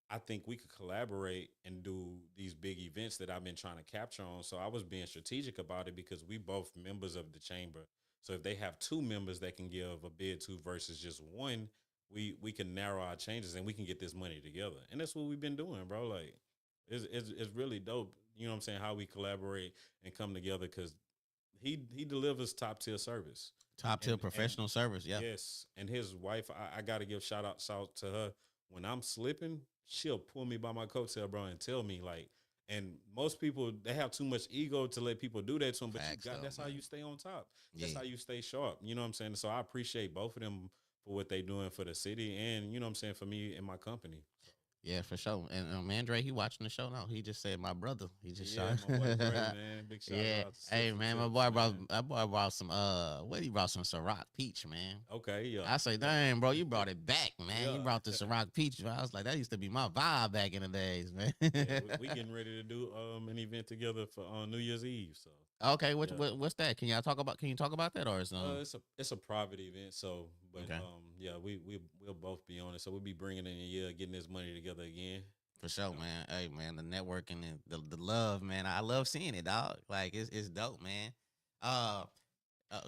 I think we could collaborate and do these big events that I've been trying to capture on. So I was being strategic about it because we both members of the chamber. So if they have two members that can give a bid to versus just one, we can narrow our changes and we can get this money together. And that's what we've been doing, bro. Like it's really dope. You know what I'm saying? How we collaborate and come together because he delivers top tier service. Top tier And professional service. Yeah. yes, and his wife, I gotta give shout out to her. When I'm slipping, she'll pull me by my coattail, bro, and tell me like. And most people they have too much ego to let people do that to them, but you Facts got though, that's how man. you stay on top. That's Yeah. how you stay sharp. You know what I'm saying? So I appreciate both of them for what they doing for the city, and you know what I'm saying for me and my company. So, Yeah, for sure. And Andre, he watching the show now. He just said my brother. He just yeah, shot. my boy Dre, man, big shout Yeah. out to Hey Sips and man, my Tips, boy brought man. some what he brought some Ciroc peach, man. Okay, yeah, I say, yeah, dang, bro, you brought it back, man. You yeah. brought the Ciroc peach. I was like, that used to be my vibe back in the days, man. Yeah, we getting ready to do an event together for on New Year's Eve. So Okay, yeah, what's that? Can you talk about that or is it's a private event. So, but okay. yeah, we'll both be on it. So we'll be bringing in a year, getting this money together again. For sure, You know, man. Hey, man, the networking and the love, man. I love seeing it, dog. Like it's dope, man. Uh,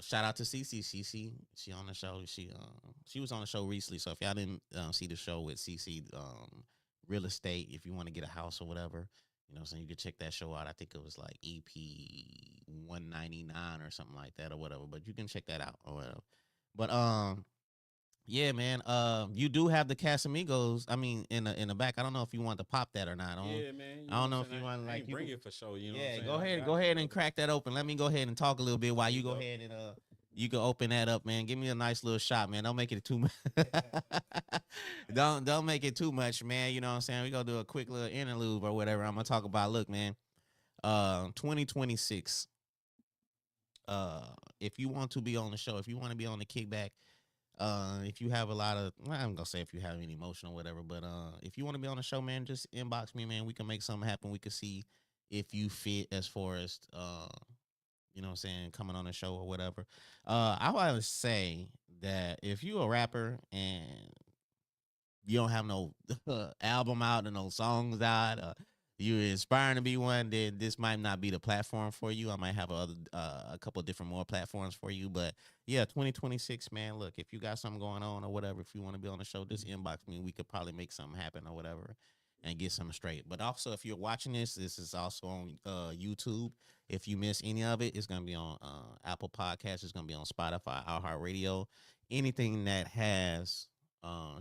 shout out to CC. She on the show. She was on the show recently. So if y'all didn't see the show with CC, real estate. If you want to get a house or whatever, you know, what I'm saying you could check that show out. I think it was like EP 199 or something like that or whatever. But you can check that out or whatever. But yeah, man. You do have the Casamigos. I mean, in the back. I don't know if you want to pop that or not. yeah, man. You I know don't what know I'm if saying? you want to I like ain't you. bring it for show. You know what I'm Yeah, saying? go I ahead. got Go you, ahead and brother. crack that open. Let me go ahead and talk a little bit while There you you go go. ahead and you can open that up, man. Give me a nice little shot, man. Don't make it too much. Don't make it too much, man. You know what I'm saying? We gonna do a quick little interlude or whatever. I'm gonna talk about. Look, man. 2026. Uh, if you want to be on the show, if you want to be on the kickback, if you have a lot of, well, I'm gonna say if you have any emotion or whatever, but if you want to be on the show, man, just inbox me, man. We can make something happen. We can see if you fit as far as you know what I'm saying, coming on the show or whatever. I want to say that if you a rapper and you don't have no album out and no songs out, you're inspiring to be one, then this might not be the platform for you. I might have a couple different more platforms for you. But yeah, 2026, man. Look, if you got something going on or whatever, if you want to be on the show, just inbox me. We could probably make something happen or whatever and get something straight. But also, if you're watching this is also on YouTube. If you miss any of it, it's gonna be on Apple Podcasts. It's gonna be on Spotify, iHeartRadio, anything that has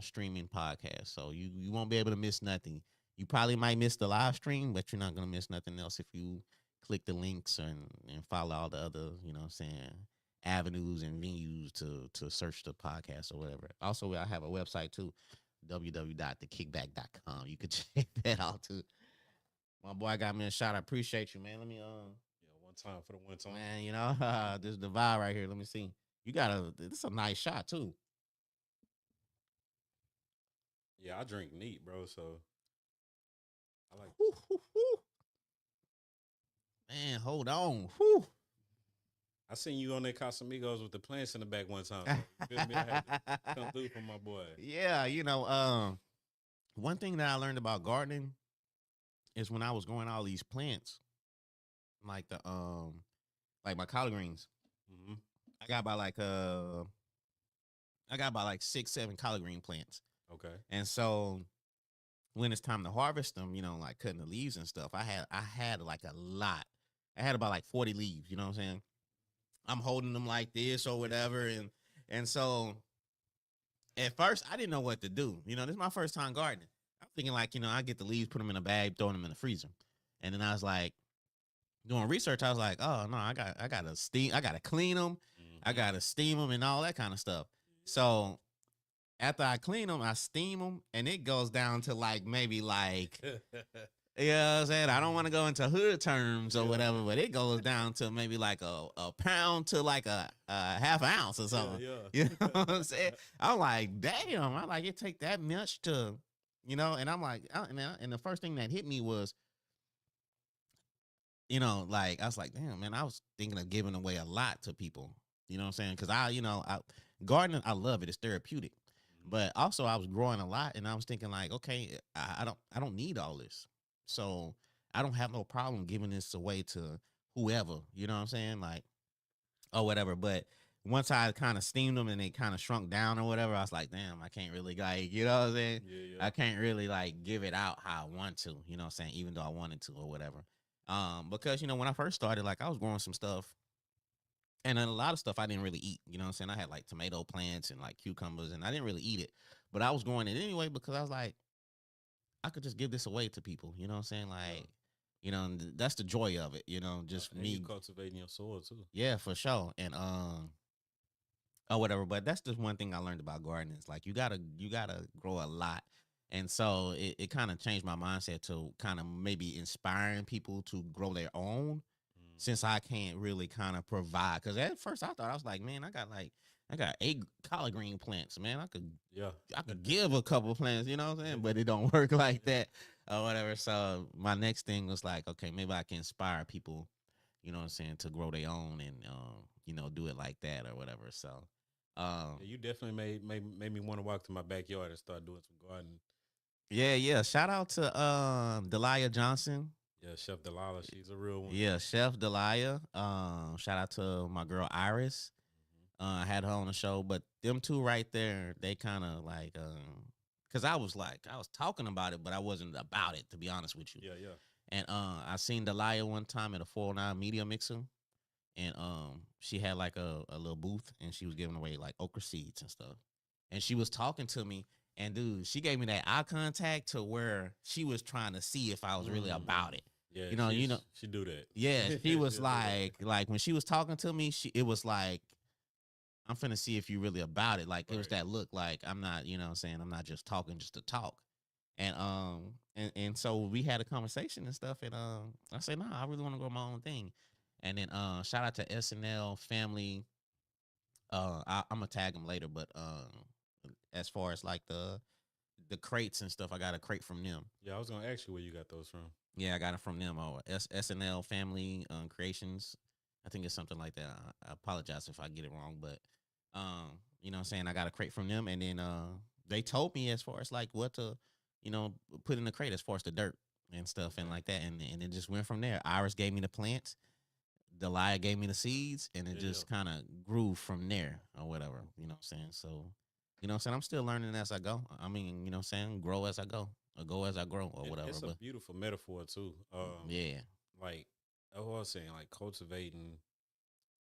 streaming podcasts. So you won't be able to miss nothing. You probably might miss the live stream, but you're not gonna miss nothing else if you click the links and follow all the other, what I'm saying, avenues and venues to search the podcast or whatever. Also, I have a website too, www.thekickback.com. You could check that out too. My boy got me a shot. I appreciate you, man. Let me Yeah, one time for the one time. man, this is the vibe right here. Let me see. This is a nice shot too. Yeah, I drink neat, bro. So I like. Whew, whew, whew. Man, hold on. Whew. I seen you on that Casamigos with the plants in the back one time. So you feel me? I had to come through for my boy. Yeah, one thing that I learned about gardening is when I was growing all these plants, like like my collard greens. Mm-hmm. I got about like 6, 7 collard green plants. Okay. And so when it's time to harvest them, like cutting the leaves and stuff, I had like a lot. I had about like 40 leaves, you know what I'm saying? I'm holding them like this or whatever. And so at first I didn't know what to do. This is my first time gardening. I'm thinking like, I get the leaves, put them in a bag, throw them in the freezer. And then I was like, doing research, I was like, oh no, I gotta clean them, I gotta steam them and all that kind of stuff. So after I clean them, I steam them, and it goes down to like maybe like, you know what I'm saying? I don't want to go into hood terms or whatever, but it goes down to maybe like a pound to like a half ounce or something. Yeah. You know what I'm saying? I'm like, damn, I like it take that much to, and I'm like, and the first thing that hit me was, like I was like, damn, man, I was thinking of giving away a lot to people. You know what I'm saying? Because gardening, I love it. It's therapeutic. But also, I was growing a lot, and I was thinking like, okay, I don't need all this, so I don't have no problem giving this away to whoever. You know what I'm saying? Like, or whatever. But once I kind of steamed them and they kind of shrunk down or whatever, I was like, damn, I can't really like, you know what I'm saying? Yeah. I can't really like give it out how I want to. You know what I'm saying? Even though I wanted to or whatever. Because when I first started, like I was growing some stuff. And then a lot of stuff I didn't really eat. You know what I'm saying? I had like tomato plants and like cucumbers, and I didn't really eat it. But I was growing it anyway because I was like, I could just give this away to people. You know what I'm saying? Like, and that's the joy of it. Just And me you cultivating your soil too. Yeah, for sure. And or whatever. But that's just one thing I learned about gardening. It's like you gotta grow a lot. And so it kind of changed my mindset to kind of maybe inspiring people to grow their own, since I can't really kind of provide. Because at first I thought, I was like, man, I got 8 collard green plants, man. I could give a couple plants, you know what I'm saying? But it don't work like that or whatever. So my next thing was like, okay, maybe I can inspire people, you know what I'm saying, to grow their own and do it like that or whatever. So you definitely made me want to walk to my backyard and start doing some gardening. yeah. Shout out to Delia Johnson. Yeah, Chef Delilah, she's a real one. Yeah, Chef Delia. Shout out to my girl Iris. I had her on the show, but them two right there, they kind of like, because I was talking about it, but I wasn't about it, to be honest with you. Yeah. And I seen Delia one time at a 409 Media Mixer, and she had like a little booth, and she was giving away like okra seeds and stuff, and she was talking to me. And dude, she gave me that eye contact to where she was trying to see if I was really about it. Yeah, she do that. Yeah, she was like when she was talking to me, it was like, I'm finna see if you really about it. Like it was that look, like I'm not, you know what I'm saying, I'm not just talking just to talk. And and so we had a conversation and stuff, and I said, nah, I really want to grow my own thing. And then shout out to SNL family. I'm gonna tag them later, but as far as like the crates and stuff, I got a crate from them. Yeah, I was gonna ask you where you got those from. Yeah, I got it from them. SNL Family Creations. I think it's something like that. I apologize if I get it wrong, but you know what I'm saying, I got a crate from them, and then they told me as far as like what to, put in the crate as far as the dirt. and stuff and Okay. like that, and it just went from there. Iris gave me the plants, Delia gave me the seeds, and it Yeah, yeah. just kind of grew from there or whatever. You know what I'm saying? So, you know what I'm saying? I'm still learning as I go. I mean, you know what I'm saying? Grow as I go, or go as I grow, or And whatever. it's a But beautiful metaphor too. yeah, Like I was saying, like cultivating.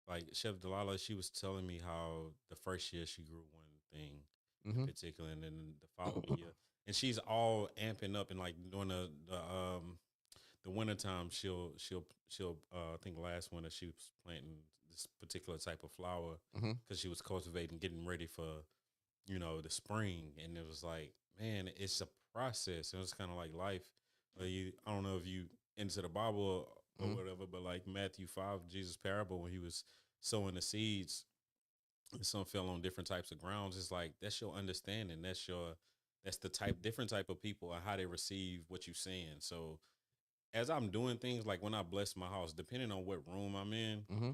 Like Chef Delilah, she was telling me how the first year she grew one thing in mm-hmm. particular, and then the following year, and she's all amping up and like during the wintertime, she'll I think last winter she was planting this particular type of flower Mm-hmm. because she was cultivating, getting ready for the spring, and it was like, man, it's a process. It was kind of like life. I don't know if you into the Bible or Mm-hmm. whatever, but like Matthew 5, Jesus' parable when he was sowing the seeds, and some fell on different types of grounds. It's like that's your understanding. That's the different type of people and how they receive what you're saying. So as I'm doing things like when I bless my house, depending on what room I'm in, Mm-hmm.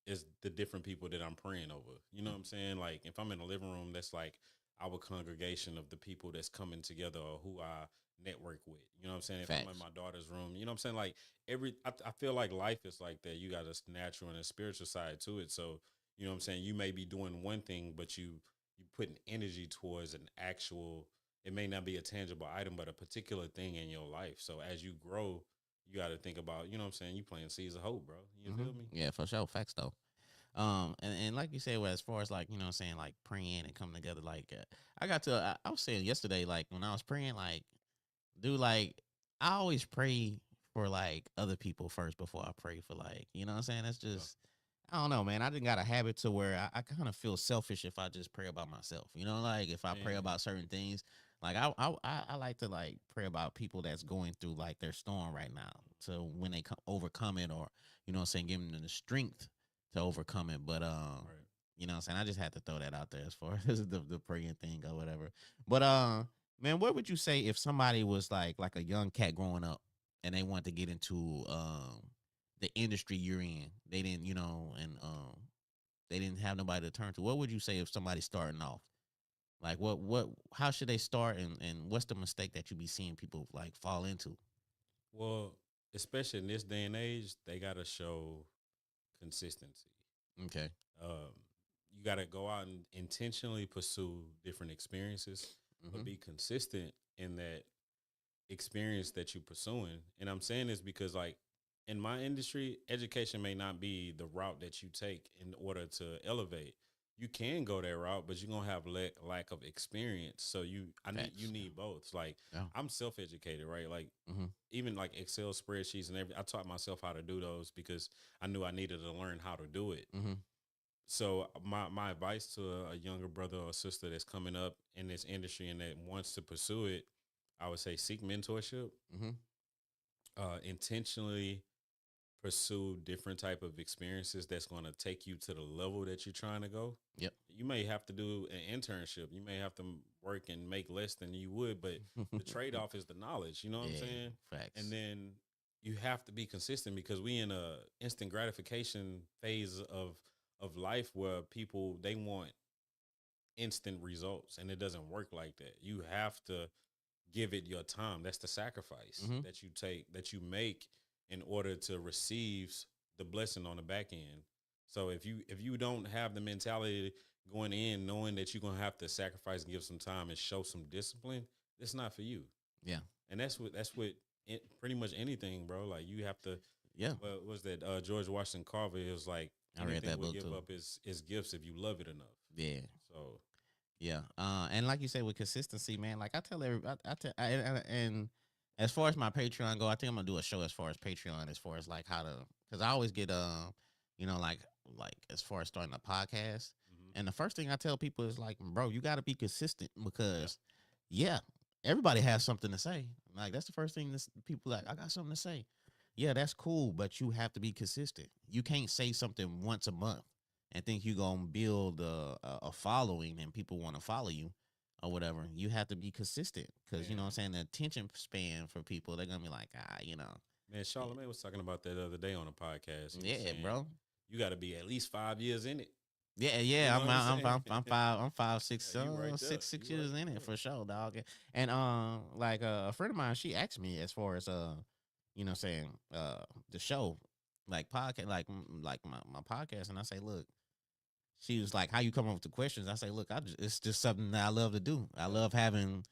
is the different people that I'm praying over. You know what I'm saying? Like if I'm in a living room, that's like our congregation of the people that's coming together or who I network with. You know what I'm saying? If I'm in Facts. my daughter's room, you know what I'm saying? Like I feel like life is like that. You got a natural and a spiritual side to it. So, you know what I'm saying? You may be doing one thing, but you putting energy towards an actual, it may not be a tangible item, but a particular thing in your life. So as you grow, you got to think about, you know what I'm saying? You playing seeds of hope, bro. You Mm-hmm. feel me? Yeah, for sure. Facts though. And like you said, well, as far as like, you know what I'm saying, like praying and coming together, like I was saying yesterday, like when I was praying, like, dude, like I always pray for like other people first before I pray for, like, you know what I'm saying? That's Yeah. just, I don't know, man. I didn't got a habit to where I kind of feel selfish if I just pray about myself. You know, like if I pray Man, about certain things, like I like to like pray about people that's going through like their storm right now. So when they overcome it, or you know what I'm saying, give them the strength to overcome it. But right. you know what I'm saying, I just had to throw that out there as far as the praying thing or whatever. But man, what would you say if somebody was like a young cat growing up and they want to get into the industry you're in? They didn't, you know, and they didn't have nobody to turn to. What would you say if somebody's starting off? Like what how should they start, and what's the mistake that you be seeing people like fall into? Well, especially in this day and age, they got to show consistency. Okay. Um, you got to go out and intentionally pursue different experiences, but Mhm. be consistent in that experience that you're pursuing. And I'm saying this because, like, in my industry, education may not be the route that you take in order to elevate. You can go that route, but you're gonna have lack of experience. So you Facts. need both. Like Yeah. I'm self educated, right? Like Mhm. even like Excel spreadsheets and everything. I taught myself how to do those because I knew I needed to learn how to do it. Mhm. So my advice to a younger brother or sister that's coming up in this industry and that wants to pursue it, I would say seek mentorship, Mhm. intentionally pursue different type of experiences that's going to take you to the level that you're trying to go. Yep. You may have to do an internship. You may have to work and make less than you would, but the trade off is the knowledge. You know what I'm Yeah. saying? And Facts. then you have to be consistent because we in a instant gratification phase of life where people they want instant results and it doesn't work like that. You have to give it your time. That's the sacrifice Mhm. that you take, that you make in order to receive the blessing on the back end. So if you don't have the mentality going in knowing that you're gonna have to sacrifice and give some time and show some discipline, it's not for you. Yeah. And that's what pretty much anything, bro. Like you have to. Yeah. What was that? George Washington Carver. It was like I read anything that will book give too. up is gifts if you love it enough. Yeah. So Yeah. And like you said, with consistency, man, like I tell everybody, I tell, and as far as my Patreon go, I think I'm gonna do a show as far as Patreon, as far as like how to, because I always get, you know, like as far as starting a podcast, mhm. and the first thing I tell people is like, bro, you got to be consistent Yeah, because, yeah, everybody has something to say. Like that's the first thing that people like. I got something to say. Yeah, that's cool, but you have to be consistent. You can't say something once a month and think you're gonna build a following and people want to follow you or whatever. You have to be consistent because you know what I'm man. saying, the attention span for people, they're gonna be like, you know, Man, yeah, Charlamagne was talking about that the other day on a podcast. He was yeah, saying bro. you got to be at least 5 years in it. Yeah, You yeah. know what I'm saying? I'm five, Yeah, six, you right there. 6 years in it for sure, dog. And like a friend of mine, she asked me as far as saying the show, like podcast, like my podcast, and I say, look, she was like, how you come up with the questions? I say, look, it's just something that I love to do. I Yeah. love having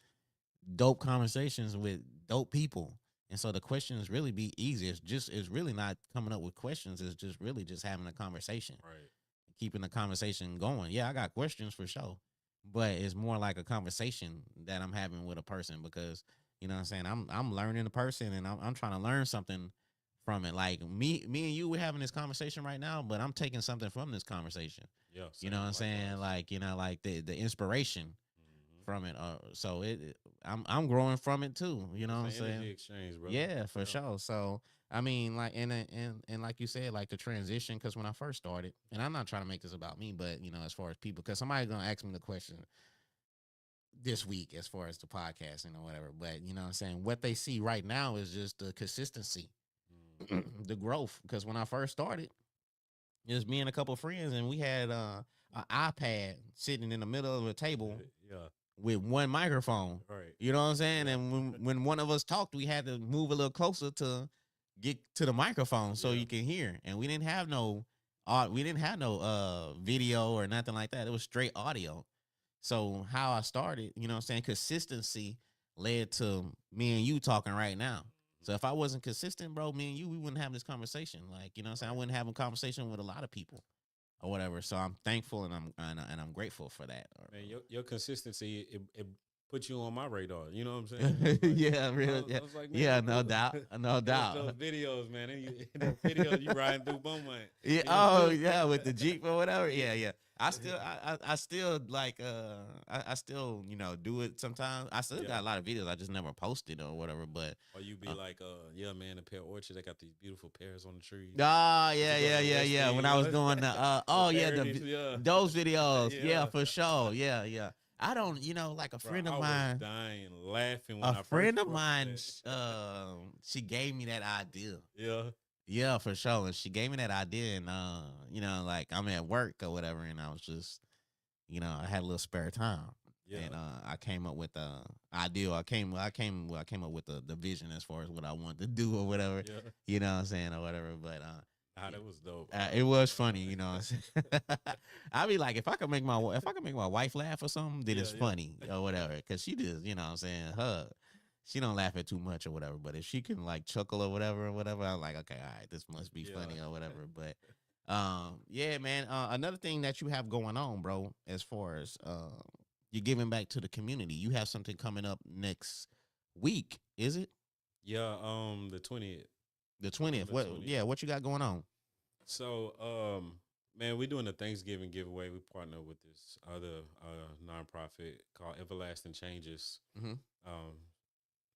dope conversations with dope people. And so the questions really be easy. It's really not coming up with questions. It's just really just having a conversation, Right. keeping the conversation going. Yeah, I got questions for sure, but it's more like a conversation that I'm having with a person because you know what I'm saying. I'm learning a person and I'm trying to learn something from it. Like me and you, we're having this conversation right now, but I'm taking something from this conversation. Yeah. You know what Same. I'm saying? Likewise. Like like the inspiration Hmm. from it. So I'm growing from it too. You know It's what an I'm saying? energy exchange, brother. Yeah, for Yeah. sure. So I mean, like, and like you said, like the transition, because when I first started, and I'm not trying to make this about me, but as far as people, because somebody's gonna ask me the question this week as far as the podcasting or whatever. But you know what I'm saying? What they see right now is just the consistency, Hmm. the growth. Because when I first started, it was me and a couple of friends, and we had an iPad sitting in the middle of a table Yeah. with one microphone. Right. You know what I'm saying? Yeah. And when one of us talked, we had to move a little closer to get to the microphone so Yeah. you can hear. And we didn't have no video or nothing like that. It was straight audio. So how I started, you know what I'm saying? Consistency led to me and you talking right now. So if I wasn't consistent, bro, me and you, we wouldn't have this conversation. Like, you know what I'm saying? I Right. wouldn't have a conversation with a lot of people or whatever. So I'm thankful and I'm grateful for that. Man, your consistency it put you on my radar. You know what I'm saying? I was like, Yeah, real. Yeah, I was like, man, yeah, no look, doubt, no those doubt. videos, man. And you, that video you riding through Beaumont. Yeah. You Oh, know? yeah, with the Jeep or whatever. Yeah. Yeah, yeah. I still like I still do it sometimes. I still Yeah. got a lot of videos. I just never posted or whatever. But Or you be uh, like, yeah, man, the pear orchard, they got these beautiful pears on the trees. But yeah, you go to yeah, the yeah, West yeah. End, When you I was know, doing the the oh yeah parodies, yeah. those videos. Yeah, Yeah. for sure. Yeah, yeah. I don't like a Bro, friend of I was mine. dying laughing when A I first friend of brought mine, that. she gave me that idea. Yeah. Yeah, for sure. And she gave me that idea, and like I'm at work or whatever, and I was just, I had a little spare time, Yeah. and I came up with the idea. I came up with the vision as far as what I wanted to do or whatever, Yeah. you know what I'm saying or whatever. But Ah, that was dope. it was funny, you know. What I'm saying? I be like, if I can make my wife laugh or something, then Yeah, it's yeah. funny or whatever, because she just, you know, what I'm saying she don't laugh at too much or whatever. But if she can like chuckle or whatever, I'm like, okay, all right, this must be funny or Yeah. whatever. But yeah, man. Another thing that you have going on, bro, as far as you're giving back to the community. You have something coming up next week, is it? Yeah, the 20th. The 20th. November What? 20th. Yeah, what you got going on? So, man, we're doing a Thanksgiving giveaway. We partner with this other nonprofit called Everlasting Changes. Mm-hmm. Um,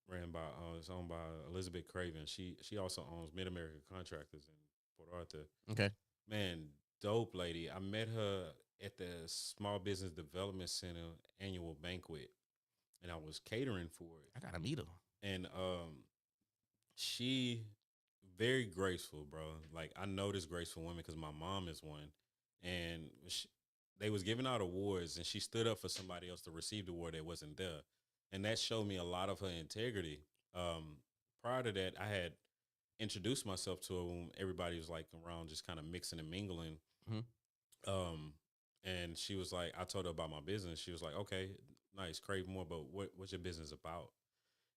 ran by it's owned by Elizabeth Craven. She also owns Mid American Contractors in Port Arthur. Okay. Man, dope lady. I met her at the Small Business Development Center annual banquet, and I was catering for it. I gotta meet her. And she very graceful, bro. Like I noticed graceful women because my mom is one, and they was giving out awards, and she stood up for somebody else to receive the award that wasn't there, and that showed me a lot of her integrity. Prior to that, I had introduced myself to her when everybody was like around, just kind of mixing and mingling. Mm-hmm. Um, and she was like, I told her about my business. She was like, okay, nice, crave more, but what's your business about?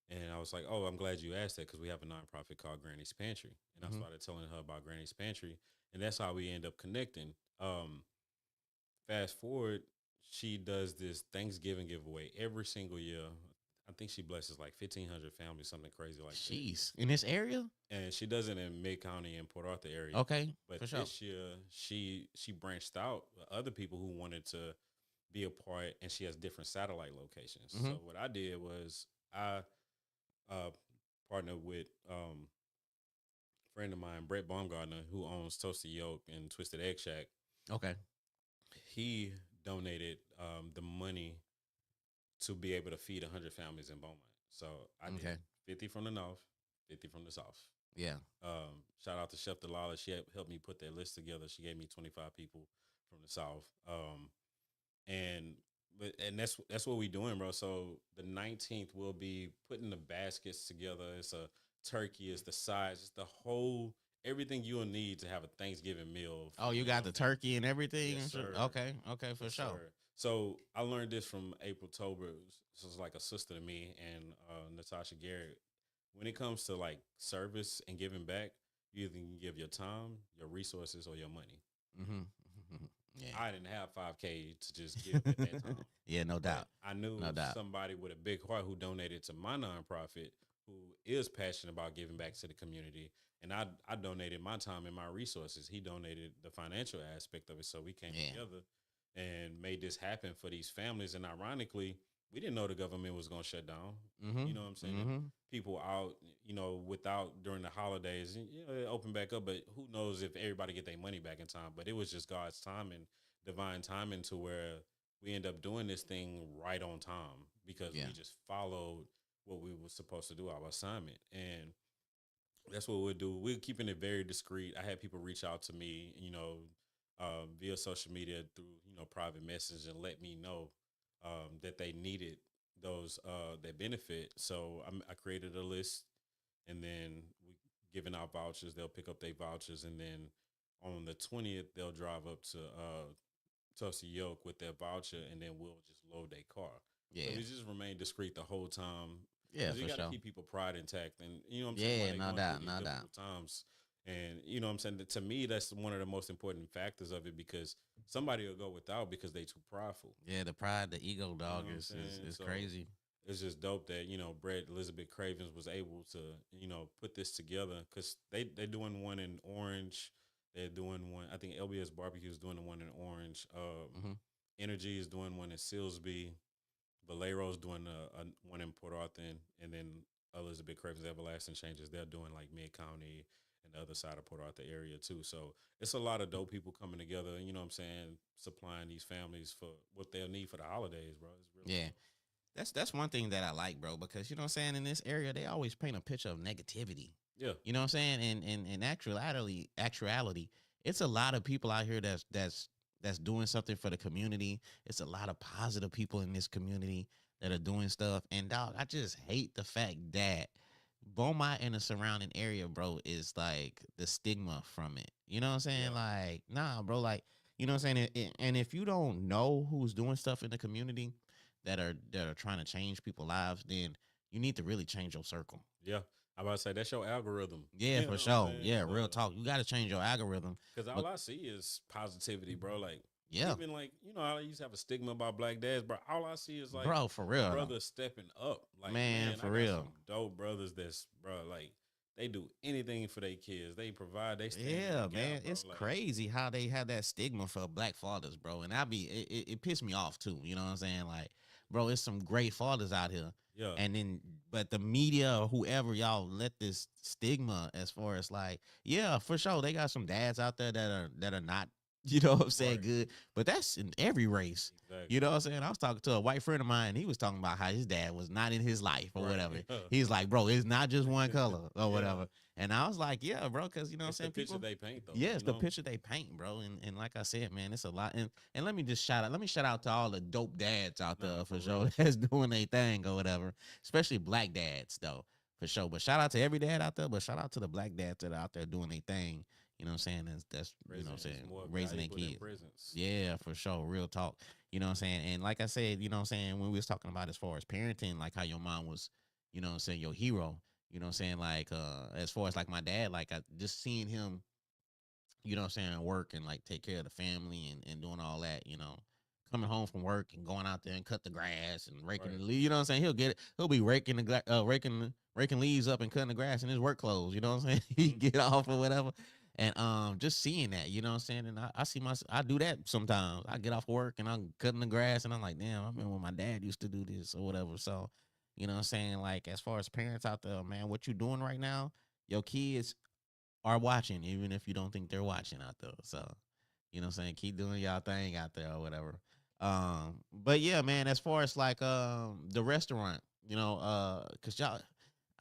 And I was like, oh, I'm glad you asked that because we have a nonprofit called Granny's Pantry. And I Mm-hmm. started telling her about Granny's Pantry. And that's how we end up connecting. Fast forward, she does this Thanksgiving giveaway every single year. I think she blesses like 1,500 families, something crazy like that. Jeez, in this area? And she does it in Mid County and Port Arthur area. Okay, But for sure. this year, she branched out with other people who wanted to be a part, and she has different satellite locations. Mm-hmm. So what I did was I partnered with friend of mine, Brett Baumgartner, who owns Toasted Yolk and Twisted Egg Shack. Okay. He donated the money to be able to feed 100 families in Beaumont. So I did 50 from the north, 50 from the south. Yeah. Shout out to Chef Delala. She helped me put that list together. She gave me 25 people from the South. And that's what we doing, bro. So the 19th we'll be putting the baskets together. It's a turkey, it's the sides, it's the whole everything you'll need to have a Thanksgiving meal. Oh, you You know got what the I'm saying? turkey and everything. Yes, And sir. okay, okay, for Yes, sure. sir. So I learned this from April Tober. This was like a sister to me and Natasha Garrett. When it comes to like service and giving back, you either can give your time, your resources, or your money. Mm-hmm. Yeah. I didn't have 5K to just give at that time. Yeah, no But doubt. I knew No doubt. somebody with a big heart who donated to my nonprofit who is passionate about giving back to the community. And I donated my time and my resources. He donated the financial aspect of it. So we came Yeah. together and made this happen for these families. And ironically, we didn't know the government was going to shut down. Mm-hmm. You know what I'm saying? Mm-hmm. People out, without during the holidays, it opened back up. But who knows if everybody get their money back in time? But it was just God's timing, divine timing, to where we end up doing this thing right on time because Yeah. we just followed what we were supposed to do, our assignment. And that's what we'll do. We're keeping it very discreet. I had people reach out to me, via social media through, private message and let me know that they needed those that benefit. So I created a list, and then we giving out vouchers. They'll pick up their vouchers, and then on the 20th they'll drive up to Tulsa Yoke with their voucher, and then we'll just load their car. Yeah. So we just remain discreet the whole time. Yeah, 'Cause you for got to sure. keep people pride intact, and you know what I'm saying. Yeah, While they no going doubt, through no these doubt. difficult times, and you know what I'm saying. To me, that's one of the most important factors of it because somebody will go without because they too prideful. Yeah, the pride, the ego You know dog what I'm is saying? is So crazy. it's just dope that Brett Elizabeth Cravens was able to put this together because they're doing one in Orange. They're doing one. I think LBS Barbecue is doing the one in Orange. Mm-hmm. Energy is doing one in Silsby. Valero's doing one in Port Arthur, and then Elizabeth Cravens Everlasting Changes. They're doing like Mid County and the other side of Port Arthur area too. So it's a lot of dope people coming together. You know what I'm saying? Supplying these families for what they'll need for the holidays, bro. It's really Yeah. That's one thing that I like, bro, because you know what I'm saying, in this area they always paint a picture of negativity. Yeah. You know what I'm saying? And in actuality, it's a lot of people out here that's doing something for the community. It's a lot of positive people in this community that are doing stuff. And dog, I just hate the fact that Beaumont and the surrounding area, bro, is like the stigma from it. You know what I'm saying? Yeah. Like, nah, bro, like, you know what I'm saying? And if you don't know who's doing stuff in the community that are trying to change people's lives, then you need to really change your circle. Yeah. I about to say that's your algorithm. Yeah, You know for what I'm sure. saying? Yeah, real talk. You got to change your algorithm. Because But all I see is positivity, bro. Like, yeah, even like, I used to have a stigma about black dads, bro. All I see is like bro, for real, though. brothers stepping up. Like, Man, for I got real. some dope brothers that's, bro, like, they do anything for their kids. They provide, they stand in Yeah, the gap, man, bro. it's Like, crazy how they have that stigma for black fathers, bro. And it pissed me off too. You know what I'm saying? Like, bro, it's some great fathers out here. yeah. And then, but the media or whoever y'all let this stigma as far as like, yeah, for sure, they got some dads out there that are not, you know what I'm saying, Right. good. But that's in every race. Exactly. You know what I'm saying? I was talking to a white friend of mine, and he was talking about how his dad was not in his life or Right. whatever. Yeah. He's like, bro, it's not just one color or Yeah. whatever. And I was like, yeah, bro, because you know It's what I'm the saying? picture they paint, though. Yeah, you it's the know? picture they paint, bro. And like I said, man, it's a lot. And let me shout out to all the dope dads out there Nah, for for sure real. that's doing their thing or whatever. Especially black dads though, for sure. But shout out to every dad out there, but shout out to the black dads that are out there doing their thing. You know what I'm saying? That's you know what I'm Presence is saying, more raising their valuable than kids. presence. Yeah, for sure. Real talk. You know what I'm saying? And like I said, you know what I'm saying, when we was talking about as far as parenting, like how your mom was, you know what I'm saying, your hero. You know what I'm saying? Like as far as like my dad, like I just seeing him, you know what I'm saying, work and like take care of the family and doing all that, you know. Coming home from work and going out there and cut the grass and raking Right. the leaves, you know what I'm saying? He'll be raking raking leaves up and cutting the grass in his work clothes, you know what I'm saying? He Mhm. get off or whatever. And just seeing that, you know what I'm saying? And I do that sometimes. I get off work and I'm cutting the grass and I'm like, damn, I remember when my dad used to do this or whatever. So, you know what I'm saying? Like as far as parents out there, man, what you doing right now, your kids are watching, even if you don't think they're watching out there. So, you know what I'm saying? Keep doing y'all thing out there or whatever. But yeah, man, as far as like the restaurant, you know, cause y'all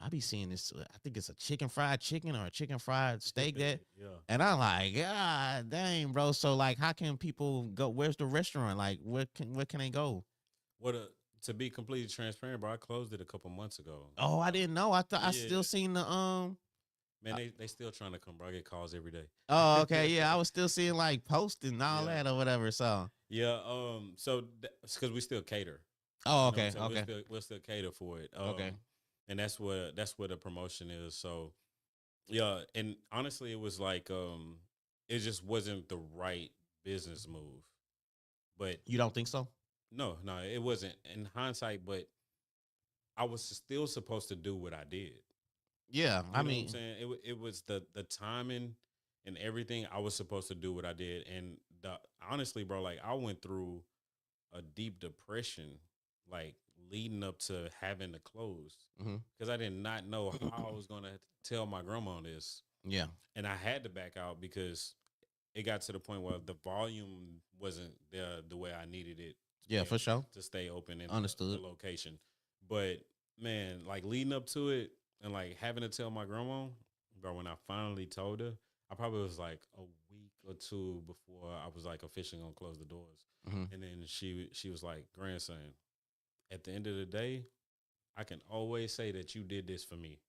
I be seeing this. I think it's a chicken fried chicken or a chicken fried steak that, Yeah. and I'm like, God dang, bro. So like, how can people go? Where's the restaurant? Like, where can they go? What a To be completely transparent, bro, I closed it a couple months ago. Oh, I didn't know. I thought I Yeah, still seen the man, they still trying to come, bro. I get calls every day. Oh, okay, yeah. I was still seeing like posts and all Yeah. that or whatever. So, Yeah, so because we still cater, oh, you know what I'm okay, saying? okay, We'll still cater for it. okay. And that's what the promotion is. So yeah, and honestly, it was like it just wasn't the right business move. But You don't think so? no, it wasn't in hindsight. But I was still supposed to do what I did. Yeah, I You know what I'm mean, saying? It was the timing and everything. I was supposed to do what I did, and honestly, bro, like I went through a deep depression, like leading up to having to close, hmm because I did not know how I was gonna tell my grandma this, yeah, and I had to back out because it got to the point where the volume wasn't there the way I needed it to yeah, be for able sure. to stay open in the Understood. location. But man, like leading up to it and like having to tell my grandma, bro, when I finally told her, I probably was like a week or two before I was like officially gonna close the doors. hmm And then she was like, grandson, at the end of the day, I can always say that you did this for me.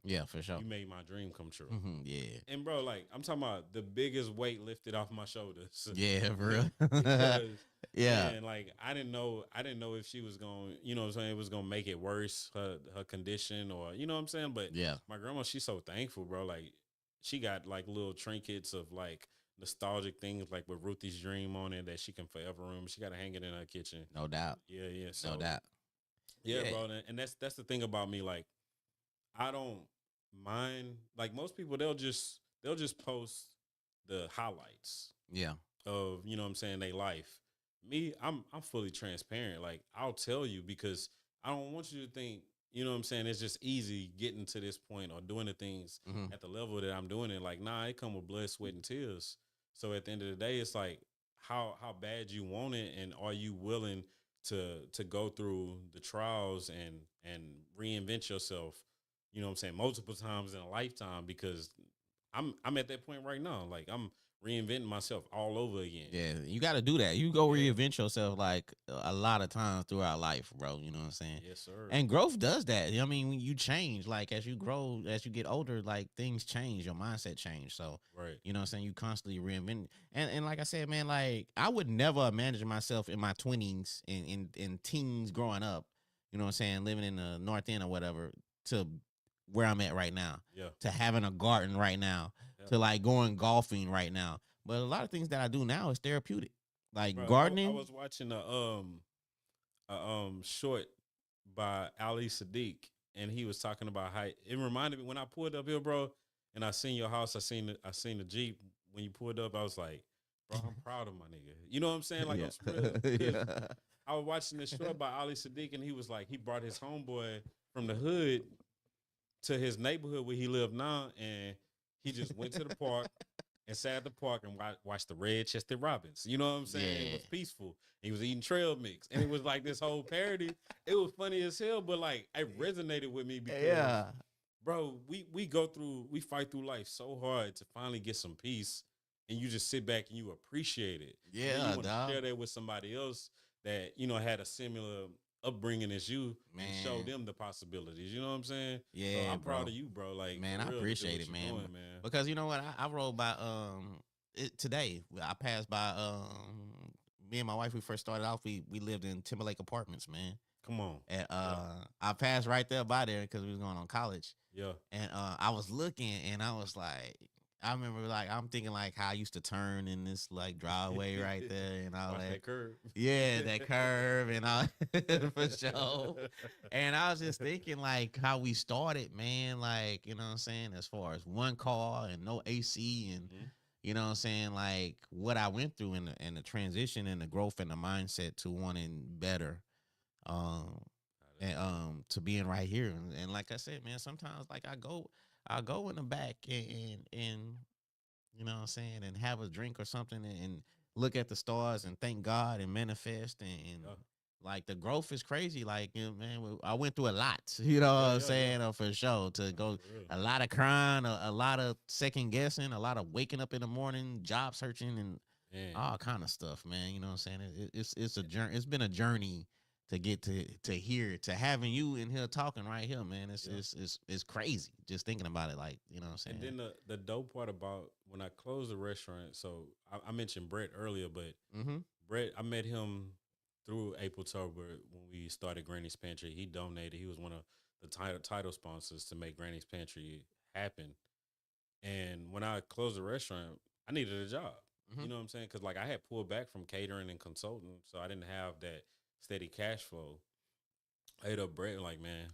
Yeah, for sure. You made my dream come true. Yeah, And bro, like I'm talking about the biggest weight lifted off my shoulders. yeah, for real. Because Yeah, man, like I didn't know if she was going, you know what I'm saying, it was gonna make it worse, her condition, or you know what I'm saying. But yeah. my grandma, she's so thankful, bro. Like she got like little trinkets of like nostalgic things like with Ruthie's Dream on it that she can forever remember. She gotta hang it in her kitchen. No doubt. Yeah. No So doubt. yeah, Yeah. bro. And that's the thing about me. Like I don't mind. Like most people, they'll just post the highlights Yeah. of, you know what I'm saying, they life. Me, I'm fully transparent. Like I'll tell you because I don't want you to think, you know what I'm saying, it's just easy getting to this point or doing the things hmm at the level that I'm doing it. Like, nah, it come with blood, sweat, and tears. So at the end of the day, it's like how bad you want it and are you willing to go through the trials and reinvent yourself, you know what I'm saying, multiple times in a lifetime because I'm at that point right now. Like I'm reinventing myself all over again. Yeah, you got to do that. You go Yeah. reinvent yourself like a lot of times throughout life, bro. You know what I'm saying? Yes, sir. And growth does that. I mean, when you change, like as you grow, as you get older, like things change, your mindset change. So, Right. you know what I'm saying? You constantly reinvent. And like I said, man, like I would never imagine myself in my 20s and in teens growing up, you know what I'm saying, living in the North End or whatever, to where I'm at right now, Yeah. to having a garden right now, Yeah. to like going golfing right now. But a lot of things that I do now is therapeutic. Like Bro, I gardening. was watching a short by Ali Sadiq, and he was talking about how it reminded me when I pulled up here, bro, and I seen your house. I seen the Jeep when you pulled up. I was like, bro, I'm proud of my nigga. You know what I'm saying? Like Yeah. I'm spread because Yeah. I was watching this short by Ali Sadiq, and he was like, he brought his homeboy from the hood to his neighborhood where he lived now, and he just went to the park and sat at the park and watched the red chested robins. You know what I'm saying? It Yeah. was peaceful. He was eating trail mix, and it was like this whole parody. It was funny as hell, but like it resonated with me because, Yeah. bro, we fight through life so hard to finally get some peace, and you just sit back and you appreciate it. And then you Yeah, want to dog. share that with somebody else that had a similar upbringing as you and show Man. them the possibilities. You know what I'm saying? So Yeah, I'm proud bro. of you, bro. Like Man, for I real, to do appreciate what it, you're man. doing, man. Because you know what? I rode by today. I passed by me and my wife, we first started off, we lived in Timberlake Apartments, man. Come on. And Yeah. I passed right there by there because we was going on college. Yeah. And I was looking and I was like, I remember like I'm thinking like how I used to turn in this like driveway right there and all Watch that. that curve. Yeah, that curve and all for sure. And I was just thinking like how we started, man, like, you know what I'm saying, as far as one car and no AC and Mhm. you know what I'm saying, like what I went through in the transition and the growth and the mindset to wanting better. Um and to being right here. And like I said, man, sometimes like I go in the back and you know what I'm saying, and have a drink or something and look at the stars and thank God and manifest and Yeah. like the growth is crazy. Like, you know, man, I went through a lot. You know what Yeah, I'm yeah, yeah. saying? For sure. To Nah, go for real. a lot of crying, a lot of second guessing, a lot of waking up in the morning, job searching, and Man. all kind of stuff, man. You know what I'm saying? It's a journey. It's been a journey to get to here to having you in here talking right here, man. It's Yeah. it's crazy just thinking about it. Like, you know what I'm And saying? then the dope part about when I closed the restaurant, so I mentioned Brett earlier, but Mm-hmm. Brett, I met him through April Tober when we started Granny's Pantry. He donated. He was one of the title sponsors to make Granny's Pantry happen. And when I closed the restaurant, I needed a job. Mm-hmm. You know what I'm saying? Because like I had pulled back from catering and consulting, so I didn't have that steady cash flow. I hit up Brett like, man,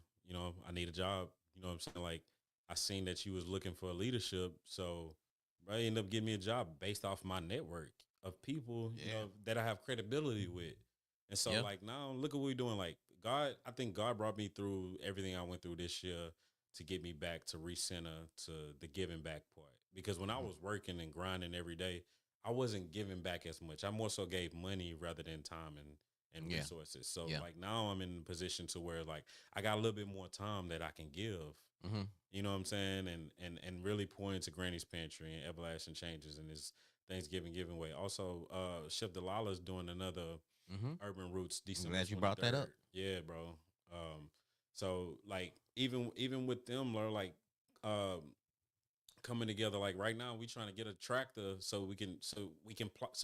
I need a job. You know what I'm saying? Like, I seen that you was looking for leadership, so I ended up getting me a job based off my network of people, Yeah. that I have credibility with. And so, Yeah. like, now look at what we're doing. Like, God, I think God brought me through everything I went through this year to get me back to recenter to the giving back part. Because when I Mm-hmm. was working and grinding every day, I wasn't giving back as much. I more so gave money rather than time and Yeah. resources. So Yeah. like now I'm in a position to where like I got a little bit more time that I can give. Mm-hmm. You know what I'm saying? And really pour into Granny's Pantry and Everlasting Changes and this Thanksgiving giveaway. Also, Chef Delilah's doing another Mm-hmm. Urban Roots I'm December glad you brought that 23rd. up. Yeah, bro. So like even with them, like um coming together. Like right now, we trying to get a tractor so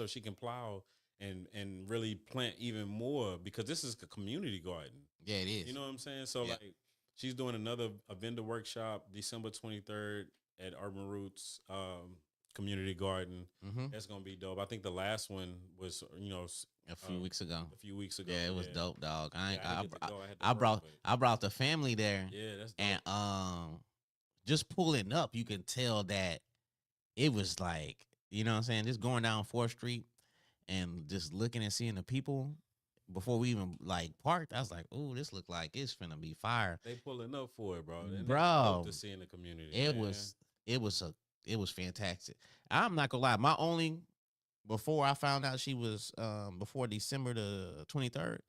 she can plow and really plant even more because this is a community garden. Yeah, it You is. know what I'm saying? So Yeah. like she's doing another a vendor workshop December 23rd at Urban Roots Community Garden. Mm-hmm. That's gonna be dope. I think the last one was A few weeks ago. a few weeks ago. Yeah, it was Yeah, dope, dog. I yeah. ain't, I didn't get to go. I had to I work, brought but I brought the family there, yeah, that's and dope. just pulling up, you can tell that it was like, you know what I'm saying, just going down 4th Street and just looking and seeing the people before we even like parked. I was like, "Ooh, this look like it's finna be fire, They pulling up for it, bro, and that's dope bro." to see in the community, It man. was it was a it was fantastic. I'm not gonna lie, my only before I found out she was before December the 23rd,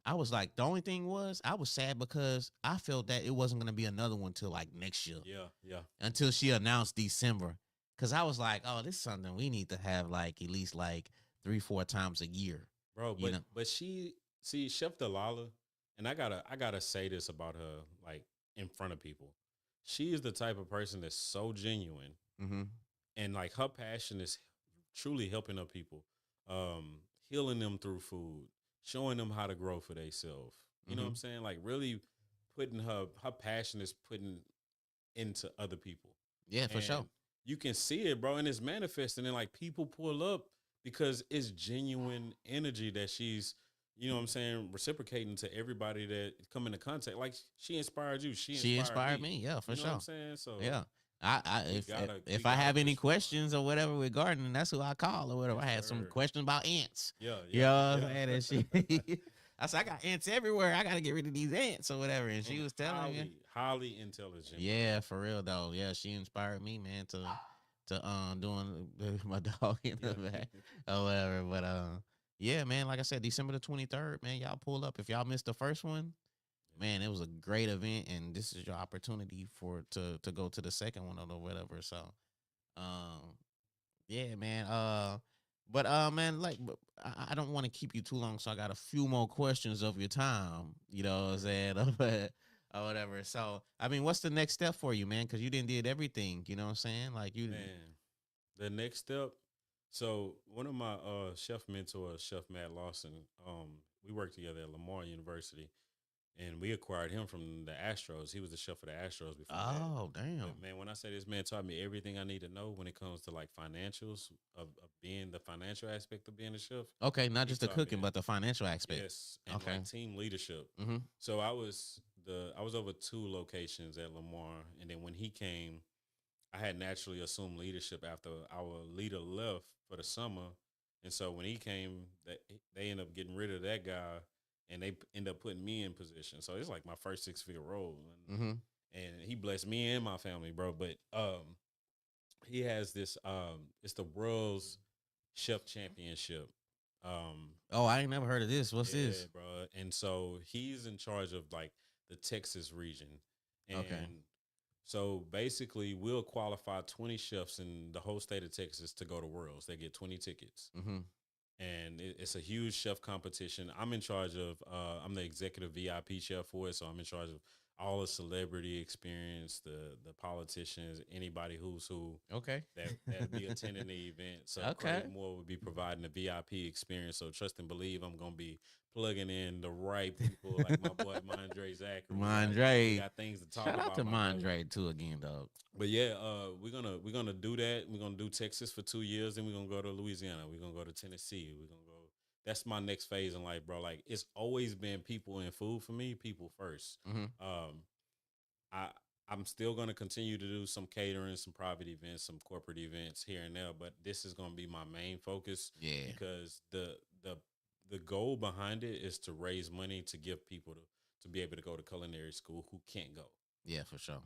I was like, the only thing was I was sad because I felt that it wasn't gonna be another one till like next year Yeah, yeah, until she announced December. Cause I was like, oh, this is something we need to have like at least like 3-4 times a year. bro. You But know? but she see Chef Delala, and I gotta say this about her, like in front of people. She is the type of person that's so genuine, Mm-hmm. and like her passion is truly helping her people, healing them through food, showing them how to grow for themselves. You know what Mm-hmm. I'm saying? Like really putting her passion is putting into other people. Yeah, for And sure. you can see it, bro, and it's manifesting. And like people pull up because it's genuine energy that she's, what I'm saying, reciprocating to everybody that come into contact. Like she inspired you, she She inspired inspired me. me. Yeah, for You know what I'm sure. saying? So Yeah. I we if gotta we if I gotta have any push forward. questions or whatever with gardening, that's who I call or whatever. Yes, I had some sir. questions about ants. Yeah, You yeah, know what I'm saying? yeah. And she I said, I got ants everywhere. I gotta get rid of these ants or whatever. And she And was telling me, highly intelligent, bro. yeah, for real though. Yeah, she inspired me, man, to doing my dog in the Yeah. back or whatever. But yeah, man, like I said, December the 23rd, man, y'all pull up. If y'all missed the first one, man, it was a great event, and this is your opportunity to go to the second one or whatever. So, um, yeah, man. But man, like, I don't want to keep you too long, so I got a few more questions of your time. You know what I'm saying? Or whatever. So, I mean, what's the next step for you, man? Because you didn't did everything. You know what I'm saying? Like you. Man, the next step. So one of my chef mentors, Chef Matt Lawson, we worked together at Lamar University, and we acquired him from the Astros. He was the chef of the Astros before that. Oh, damn. But man, when I say this man taught me everything I need to know when it comes to like financials of being the financial aspect of being a chef, Okay, not he just the taught me cooking, that. but the financial aspect. Yes, and Okay. like team leadership. Mm-hmm. So I was over 2 locations at Lamar, and then when he came, I had naturally assumed leadership after our leader left for the summer, and so when he came, they ended up getting rid of that guy, and they end up putting me in position. So it's like my first 6-figure role, Mm-hmm. and he blessed me and my family, bro. But he has this it's the world's chef championship. Oh, I ain't never heard of this. What's Yeah, this? bro. And so he's in charge of like the Texas region. Okay. And so basically we'll qualify 20 chefs in the whole state of Texas to go to Worlds. They get 20 tickets. Mm-hmm. And it's a huge chef competition. I'm in charge of I'm the executive VIP chef for it, so I'm in charge of all the celebrity experience, the politicians, anybody who's who Okay. that be attending the event. So Okay. Crave Moore would be providing the VIP experience. So trust and believe I'm gonna be plugging in the right people, like my boy Mondre Zachary. We Mondre. got things to talk Shout out about, to my brother. Mondre too again, dog. But yeah, we're gonna do that. We're gonna do Texas for 2 years, then we're gonna go to Louisiana. We're gonna go to Tennessee. We're gonna go. That's my next phase in life, bro. Like it's always been people and food for me. People first. Mm-hmm. I I'm still gonna continue to do some catering, some private events, some corporate events here and there. But this is gonna be my main focus. Yeah. Because the goal behind it is to raise money to give people to be able to go to culinary school who can't go. Yeah, for sure.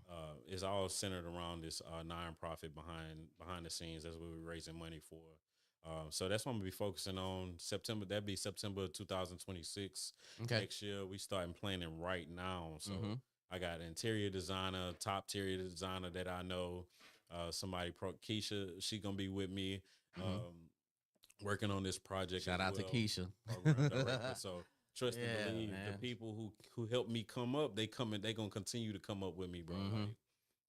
It's all centered around this nonprofit behind the scenes. That's what we're raising money for. So that's what I'm gonna be focusing on. September, that'd be September 2026. Okay. Next year, we starting planning right now. So Mm-hmm. I got an interior designer, top tier designer that I know. Somebody pro Keisha, she gonna be with me. Mm-hmm. Working on this project. Shout as out to well, Keisha. program director. So trust Yeah, and believe man. the people who helped me come up, they gonna continue to come up with me, bro. Mhm. Like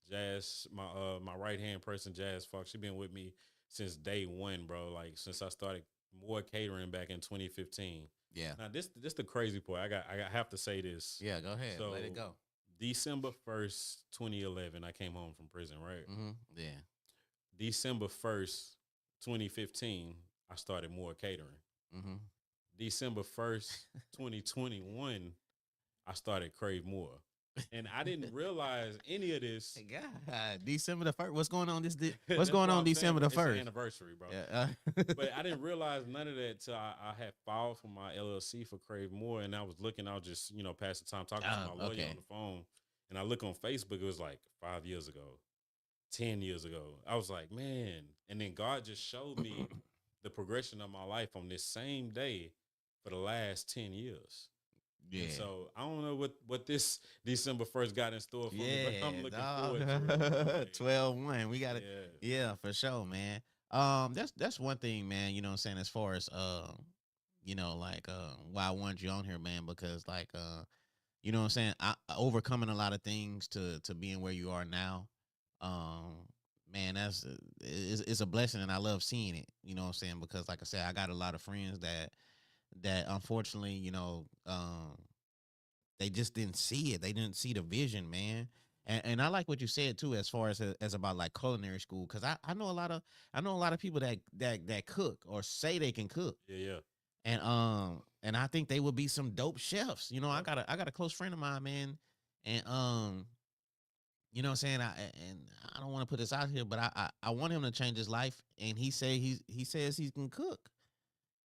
Jazz, my right hand person, Jazz Fox, she been with me since day one, bro. Like since I started more catering back in 2015. Yeah. Now this the crazy part. I have to say this. Yeah, go ahead. Let it So go. December 1st, 2011, I came home from prison, right? Mm-hmm. Yeah. December 1st, 2015, I started more catering. Mm-hmm. December 1st, 2021, I started Crave More. And I didn't realize any of this. God, December the 1st. What's going on what's That's going what on I'm December saying, the bro. It's 1st? an anniversary, bro. Yeah. But I didn't realize none of that till I had filed for my LLC for Crave More. And I was looking, I was just, passing time talking to my lawyer okay. on the phone. And I look on Facebook, it was like 5 years ago, 10 years ago. I was like, man. And then God just showed me the progression of my life on this same day for the last 10 years. Yeah. And so I don't know what this December 1st got in store for me, but I'm looking dog. forward to it, bro. Like, 12-1. We got it. yeah. Yeah, for sure, man. That's one thing, man, you know what I'm saying, as far as like why I wanted you on here, man, because like you know what I'm saying, I overcoming a lot of things to being where you are now. Man, it's a blessing, and I love seeing it, you know what I'm saying, because like I said, I got a lot of friends that unfortunately, they just didn't see it. They didn't see the vision, man. And I like what you said too, as far as about like culinary school, because I know a lot of people that cook or say they can cook, Yeah. and I think they would be some dope chefs. I got a close friend of mine, man, and you know what I'm saying, I don't want to put this out here, but I want him to change his life, and he says he can cook,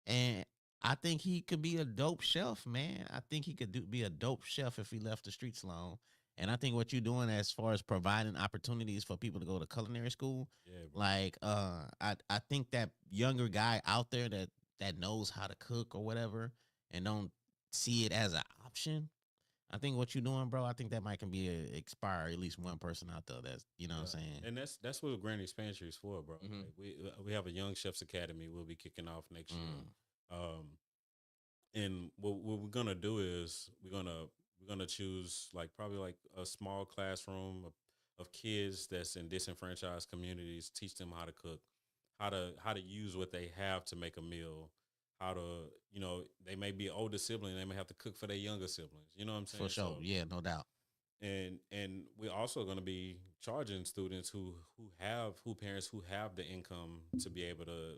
and I think he could be a dope chef, man. I think he could be a dope chef if he left the streets alone. And I think what you're doing as far as providing opportunities for people to go to culinary school, Yeah, bro. like I think that younger guy out there that knows how to cook or whatever and don't see it as an option. I think what you're doing, bro, I think that might can be inspire at least one person out there that's, you know what I'm saying? And that's what Grand Expansion is for, bro. Mhm. Like we have a Young Chefs Academy. We'll be kicking off next year. Mm. And what we're gonna do is we're gonna choose like probably like a small classroom of kids that's in disenfranchised communities, teach them how to cook, how to use what they have to make a meal, how to they may be older sibling, they may have to cook for their younger siblings. You know what I'm saying? For sure. So, Yeah, no doubt. and we're also going to be charging students who parents who have the income to be able to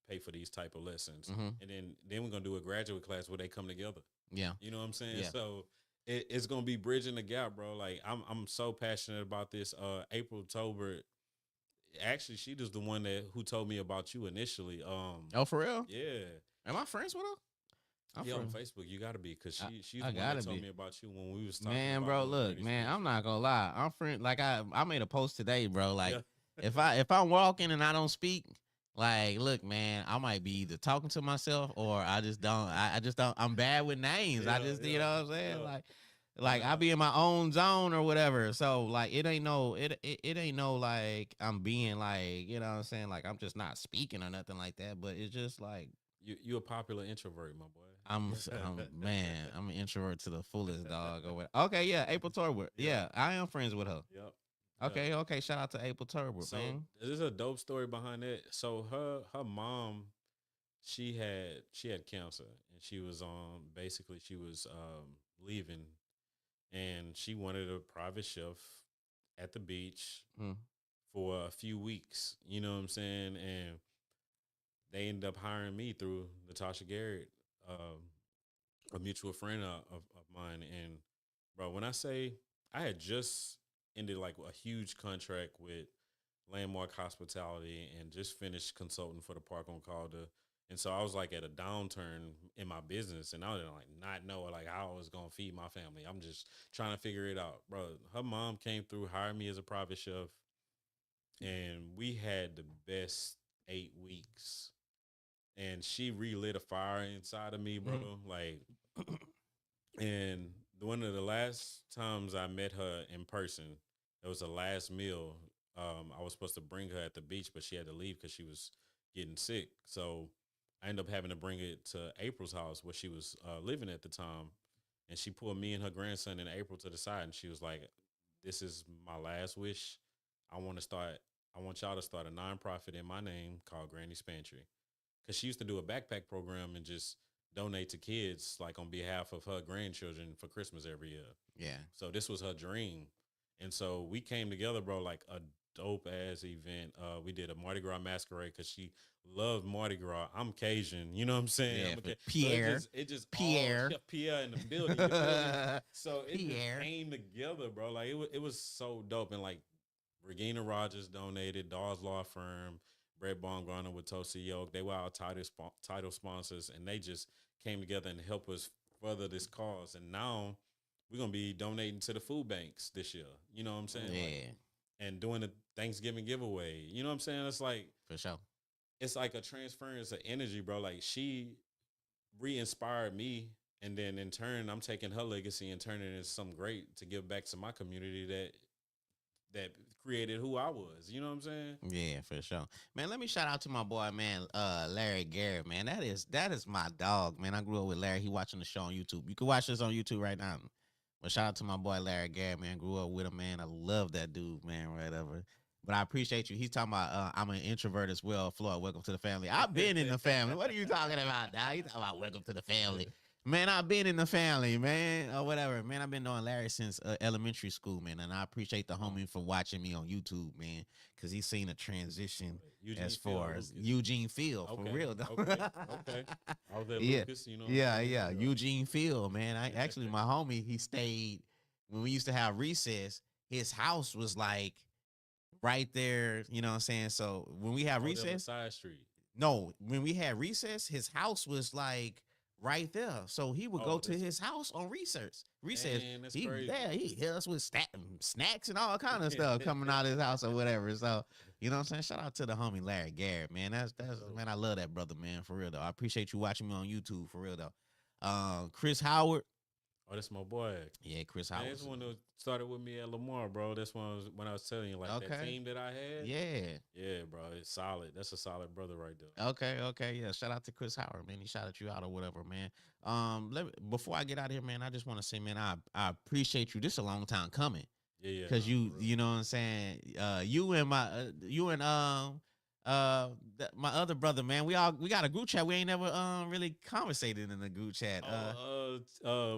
pay for these type of lessons. Mhm. And then we're going to do a graduate class where they come together. Yeah. You know what I'm saying? Yeah. So it's going to be bridging the gap, bro. Like I'm so passionate about this. April Tober, actually, she was the one who told me about you initially. Oh, for real? Yeah. Am I friends with her? Yeah, on Facebook, you gotta be, because she's the I one gotta that told be. me about you when we was talking. Man, about bro, doing look, Grand man, I'm Expansion. not gonna lie. I'm friend like I made a post today, bro. Like Yeah. if I'm walking and I don't speak, Like, look, man, I might be either talking to myself or I just don't. I just don't. I'm bad with names. I Yeah, just, you yeah, know what I'm saying? yeah. Like I Nah, be in my own zone or whatever. So like, it ain't no like I'm being like, you know what I'm saying? Like I'm just not speaking or nothing like that. But it's just like you a popular introvert, my I'm boy. man, I'm an introvert to the fullest, dog. Or what? Okay, yeah, April Turwood. Yeah. Yeah, I am friends with her. Yep. Yeah. Okay, okay. Shout out to April Turwood, So man. there's a dope story behind it. So her mom, she had cancer, and she was basically she was leaving, and she wanted a private chef at the beach Mm, for a few weeks. You know what I'm saying? And they ended up hiring me through Natasha Garrett, a mutual friend of mine. And bro, when I say I had just ended like a huge contract with Landmark Hospitality and just finished consulting for the Park on Calder. And so I was like at a downturn in my business, and I didn't like not know like how I was gonna feed my family. I'm just trying to figure it out, bro. Her mom came through, hired me as a private chef, and we had the best 8 weeks. And she relit a fire inside of me, bro. mm, Like, and one of the last times I met her in person, it was the last meal. I was supposed to bring her at the beach, but she had to leave because she was getting sick. So I ended up having to bring it to April's house where she was living at the time. And she pulled me and her grandson and April to the side, and she was like, "This is my last wish. I want to start. I want y'all to start a nonprofit in my name called Granny's Pantry." Because she used to do a backpack program and just donate to kids like on behalf of her grandchildren for Christmas every year. yeah. So this was her dream. And so we came together, bro, like a dope ass event. We did a Mardi Gras masquerade because she loved Mardi Gras. I'm Cajun, you know what I'm saying? Yeah, I'm for so Pierre. it just all Pierre. yeah, Pierre in the building. You feel me? So it just Pierre. came together, bro. Like it was so dope. And like Regina Rogers donated, Dawes Law Firm, Brett Baumgartner with Toasty Yoke. They were our title sponsors, and they just came together and helped us further this cause. And now we're gonna be donating to the food banks this year. You know what I'm saying? Like, Yeah, and doing the Thanksgiving giveaway. You know what I'm saying? for sure. It's like a transference of energy, bro. Like she re-inspired me, and then in turn, I'm taking her legacy and turning it into something great to give back to my community that created who I was. You know what I'm saying? Yeah, for sure. Man, let me shout out to my boy, man, Larry Garrett, man. That is my dog, man. I grew up with Larry. He watching the show on YouTube. You can watch this on YouTube right now. But shout out to my boy Larry Garrett, man. Grew up with him, man. I love that dude, man, whatever. But I appreciate you. He's talking about I'm an introvert as well. Floyd, welcome to the family. I've been in the family. What are you talking about now? You talking about welcome to the family. Man, I've been in the family, man, or whatever. Man, I've been knowing Larry since elementary school, man, and I appreciate the homie for watching me on YouTube, man, because he's seen a transition Eugene as Field, far as Lucas. Eugene Field, for Okay, real, though. okay. I was at Yeah, Lucas, you know what I'm yeah, saying? yeah. Eugene Field, man. I actually, my homie, he stayed when we used to have recess. His house was like right there, you know what I'm saying? So when we have Over there on the recess, side street. no, when we had recess, his house was like right there. So he would go Oh, to that's his house on recess. Recess. man, that's He crazy. yeah, he hit us with snacks and all kind of stuff coming out of his house or whatever. So, you know what I'm saying? Shout out to the homie Larry Garrett, man. That's man, I love that brother, man, for real though. I appreciate you watching me on YouTube for real though. Chris Howard. Oh, that's my boy. Yeah, Chris Man, Howard. that's the one that started with me at Lamar, bro. That's when I was telling you, like that Okay. team that I had. Yeah. Yeah, bro, it's solid. That's a solid brother right there. Okay, okay, yeah. Shout out to Chris Howard, man. He shouted you out or whatever, man. Before I get out of here, man, I just want to say, man, I appreciate you. This is a long time coming, Yeah, yeah. cause Nah, you for real. you know what I'm saying. You and my other brother, man. We got a group chat. We ain't never really conversated in the group chat.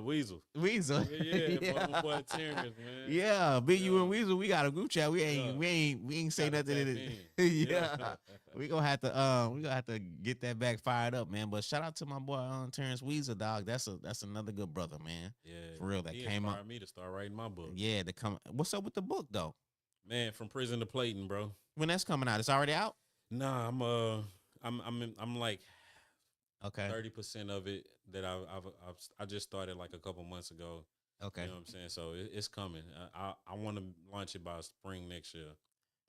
Weasel. Weasel. Yeah, Yeah. my boy Terrence, man. Yeah, Big you Yeah, and Weasel, we got a group chat. yeah. We ain't say Gotta nothing tap in in. it. Yeah. We gonna have to get that back fired up, man. But shout out to my boy Terrence Weasel, dog. That's another good brother, man. Yeah, For real, that he came up. inspired me to start writing my book. Yeah, to come. What's up with the book though? Man, from prison to plating, bro. When that's coming out? It's already out. Nah, I'm like Okay. 30% of it that I just started like a couple months ago. Okay. You know what I'm saying? So it's coming. I want to launch it by spring next year.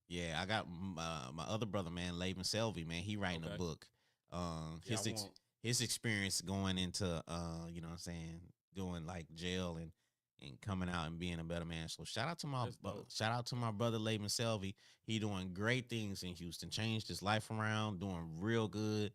Yeah, I got my other brother, man, Laban Selvey, man. He writing a Okay. book. Yeah, I want. His experience going into you know what I'm saying, doing like jail and coming out and being a better man. So That's dope. shout out to my brother Laban Selvey. He doing great things in Houston. Changed his life around, doing real good.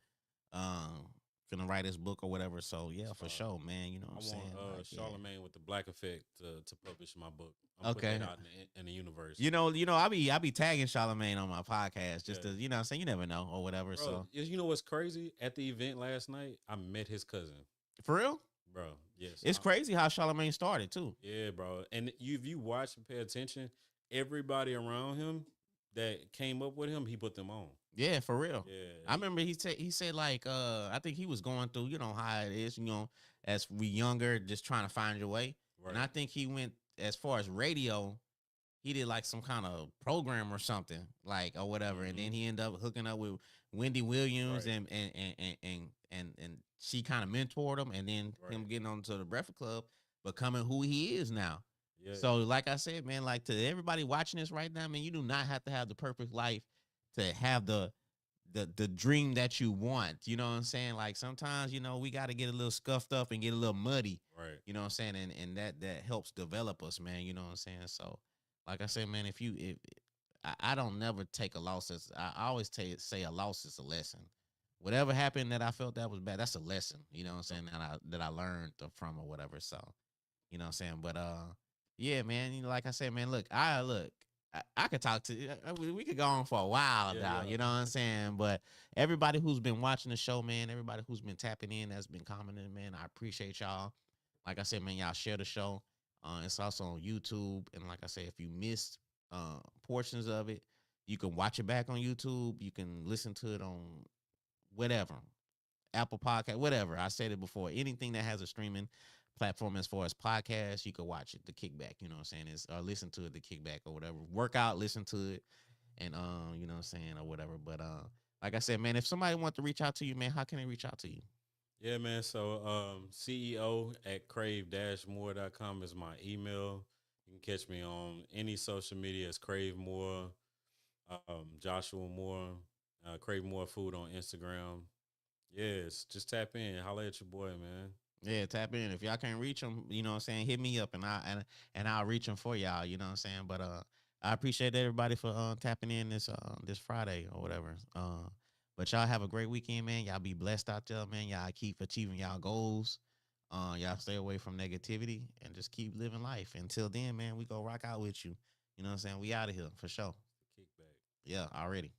Um, Gonna write his book or whatever. So That's yeah, for fire. sure, man. You know what I I'm want saying? Like yeah. Charlemagne with the Black Effect to publish my book. I'm put that Okay. out in the universe. I be tagging Charlemagne on my podcast just Yeah, to, you know what I'm saying, you never know or whatever. bro. So You know what's crazy? At the event last night, I met his cousin. for real, Bro, yes, it's crazy how Charlemagne started too. yeah, bro. And if you watch and pay attention, everybody around him that came up with him, he put them on. Yeah, for real. Yeah, I remember he said like I think he was going through, you know how it is, you know, as we younger, just trying to find your way. right. And I think he went as far as radio, he did like some kind of program or something, like or whatever. And Mm-hmm. then he ended up hooking up with Wendy Williams Right. and she kind of mentored him and then him Right. getting onto the Breakfast Club, becoming who he is now. Yeah, So, like I said, man, like to everybody watching this right now, man, you do not have to have the perfect life to have the dream that you want. You know what I'm saying? Like sometimes, you know, we got to get a little scuffed up and get a little muddy. right. You know what I'm saying? And that helps develop us, man. You know what I'm saying? So, like I said, man, if I don't never take a loss as I always say a loss is a lesson. Whatever happened that I felt that was bad, that's a lesson. You know what I'm saying? That I learned from or whatever. So, you know what I'm saying? But yeah, man, you know, like I said, man, look, I could talk to we could go on for a while Yeah, now, yeah. you know what I'm saying? But everybody who's been watching the show, man, everybody who's been tapping in, that's been commenting, man, I appreciate y'all. Like I said, man, y'all share the show. It's also on YouTube. And like I said, if you missed portions of it, you can watch it back on YouTube. You can listen to it on whatever. Apple Podcast, whatever. I said it before. Anything that has a streaming platform as far as podcasts, you can watch it. The Kickback, you know what I'm saying, is or listen to it. The Kickback or whatever. Workout, listen to it, and you know what I'm saying or whatever. But like I said, man, if somebody wants to reach out to you, man, how can they reach out to you? Yeah, man. So CEO at crave-more.com is my email. You can catch me on any social media as Crave More, Joshua Moore, Crave More Food on Instagram. Yes, just tap in. Holla at your boy, man. Yeah, tap in. If y'all can't reach them, you know what I'm saying, hit me up and I'll reach them for y'all, you know what I'm saying? But I appreciate everybody for tapping in this Friday or whatever. But y'all have a great weekend, man. Y'all be blessed out there, man. Y'all keep achieving y'all goals. Y'all stay away from negativity and just keep living life. Until then, man, we go rock out with you. You know what I'm saying? We out of here for sure. Kickback. Yeah, already.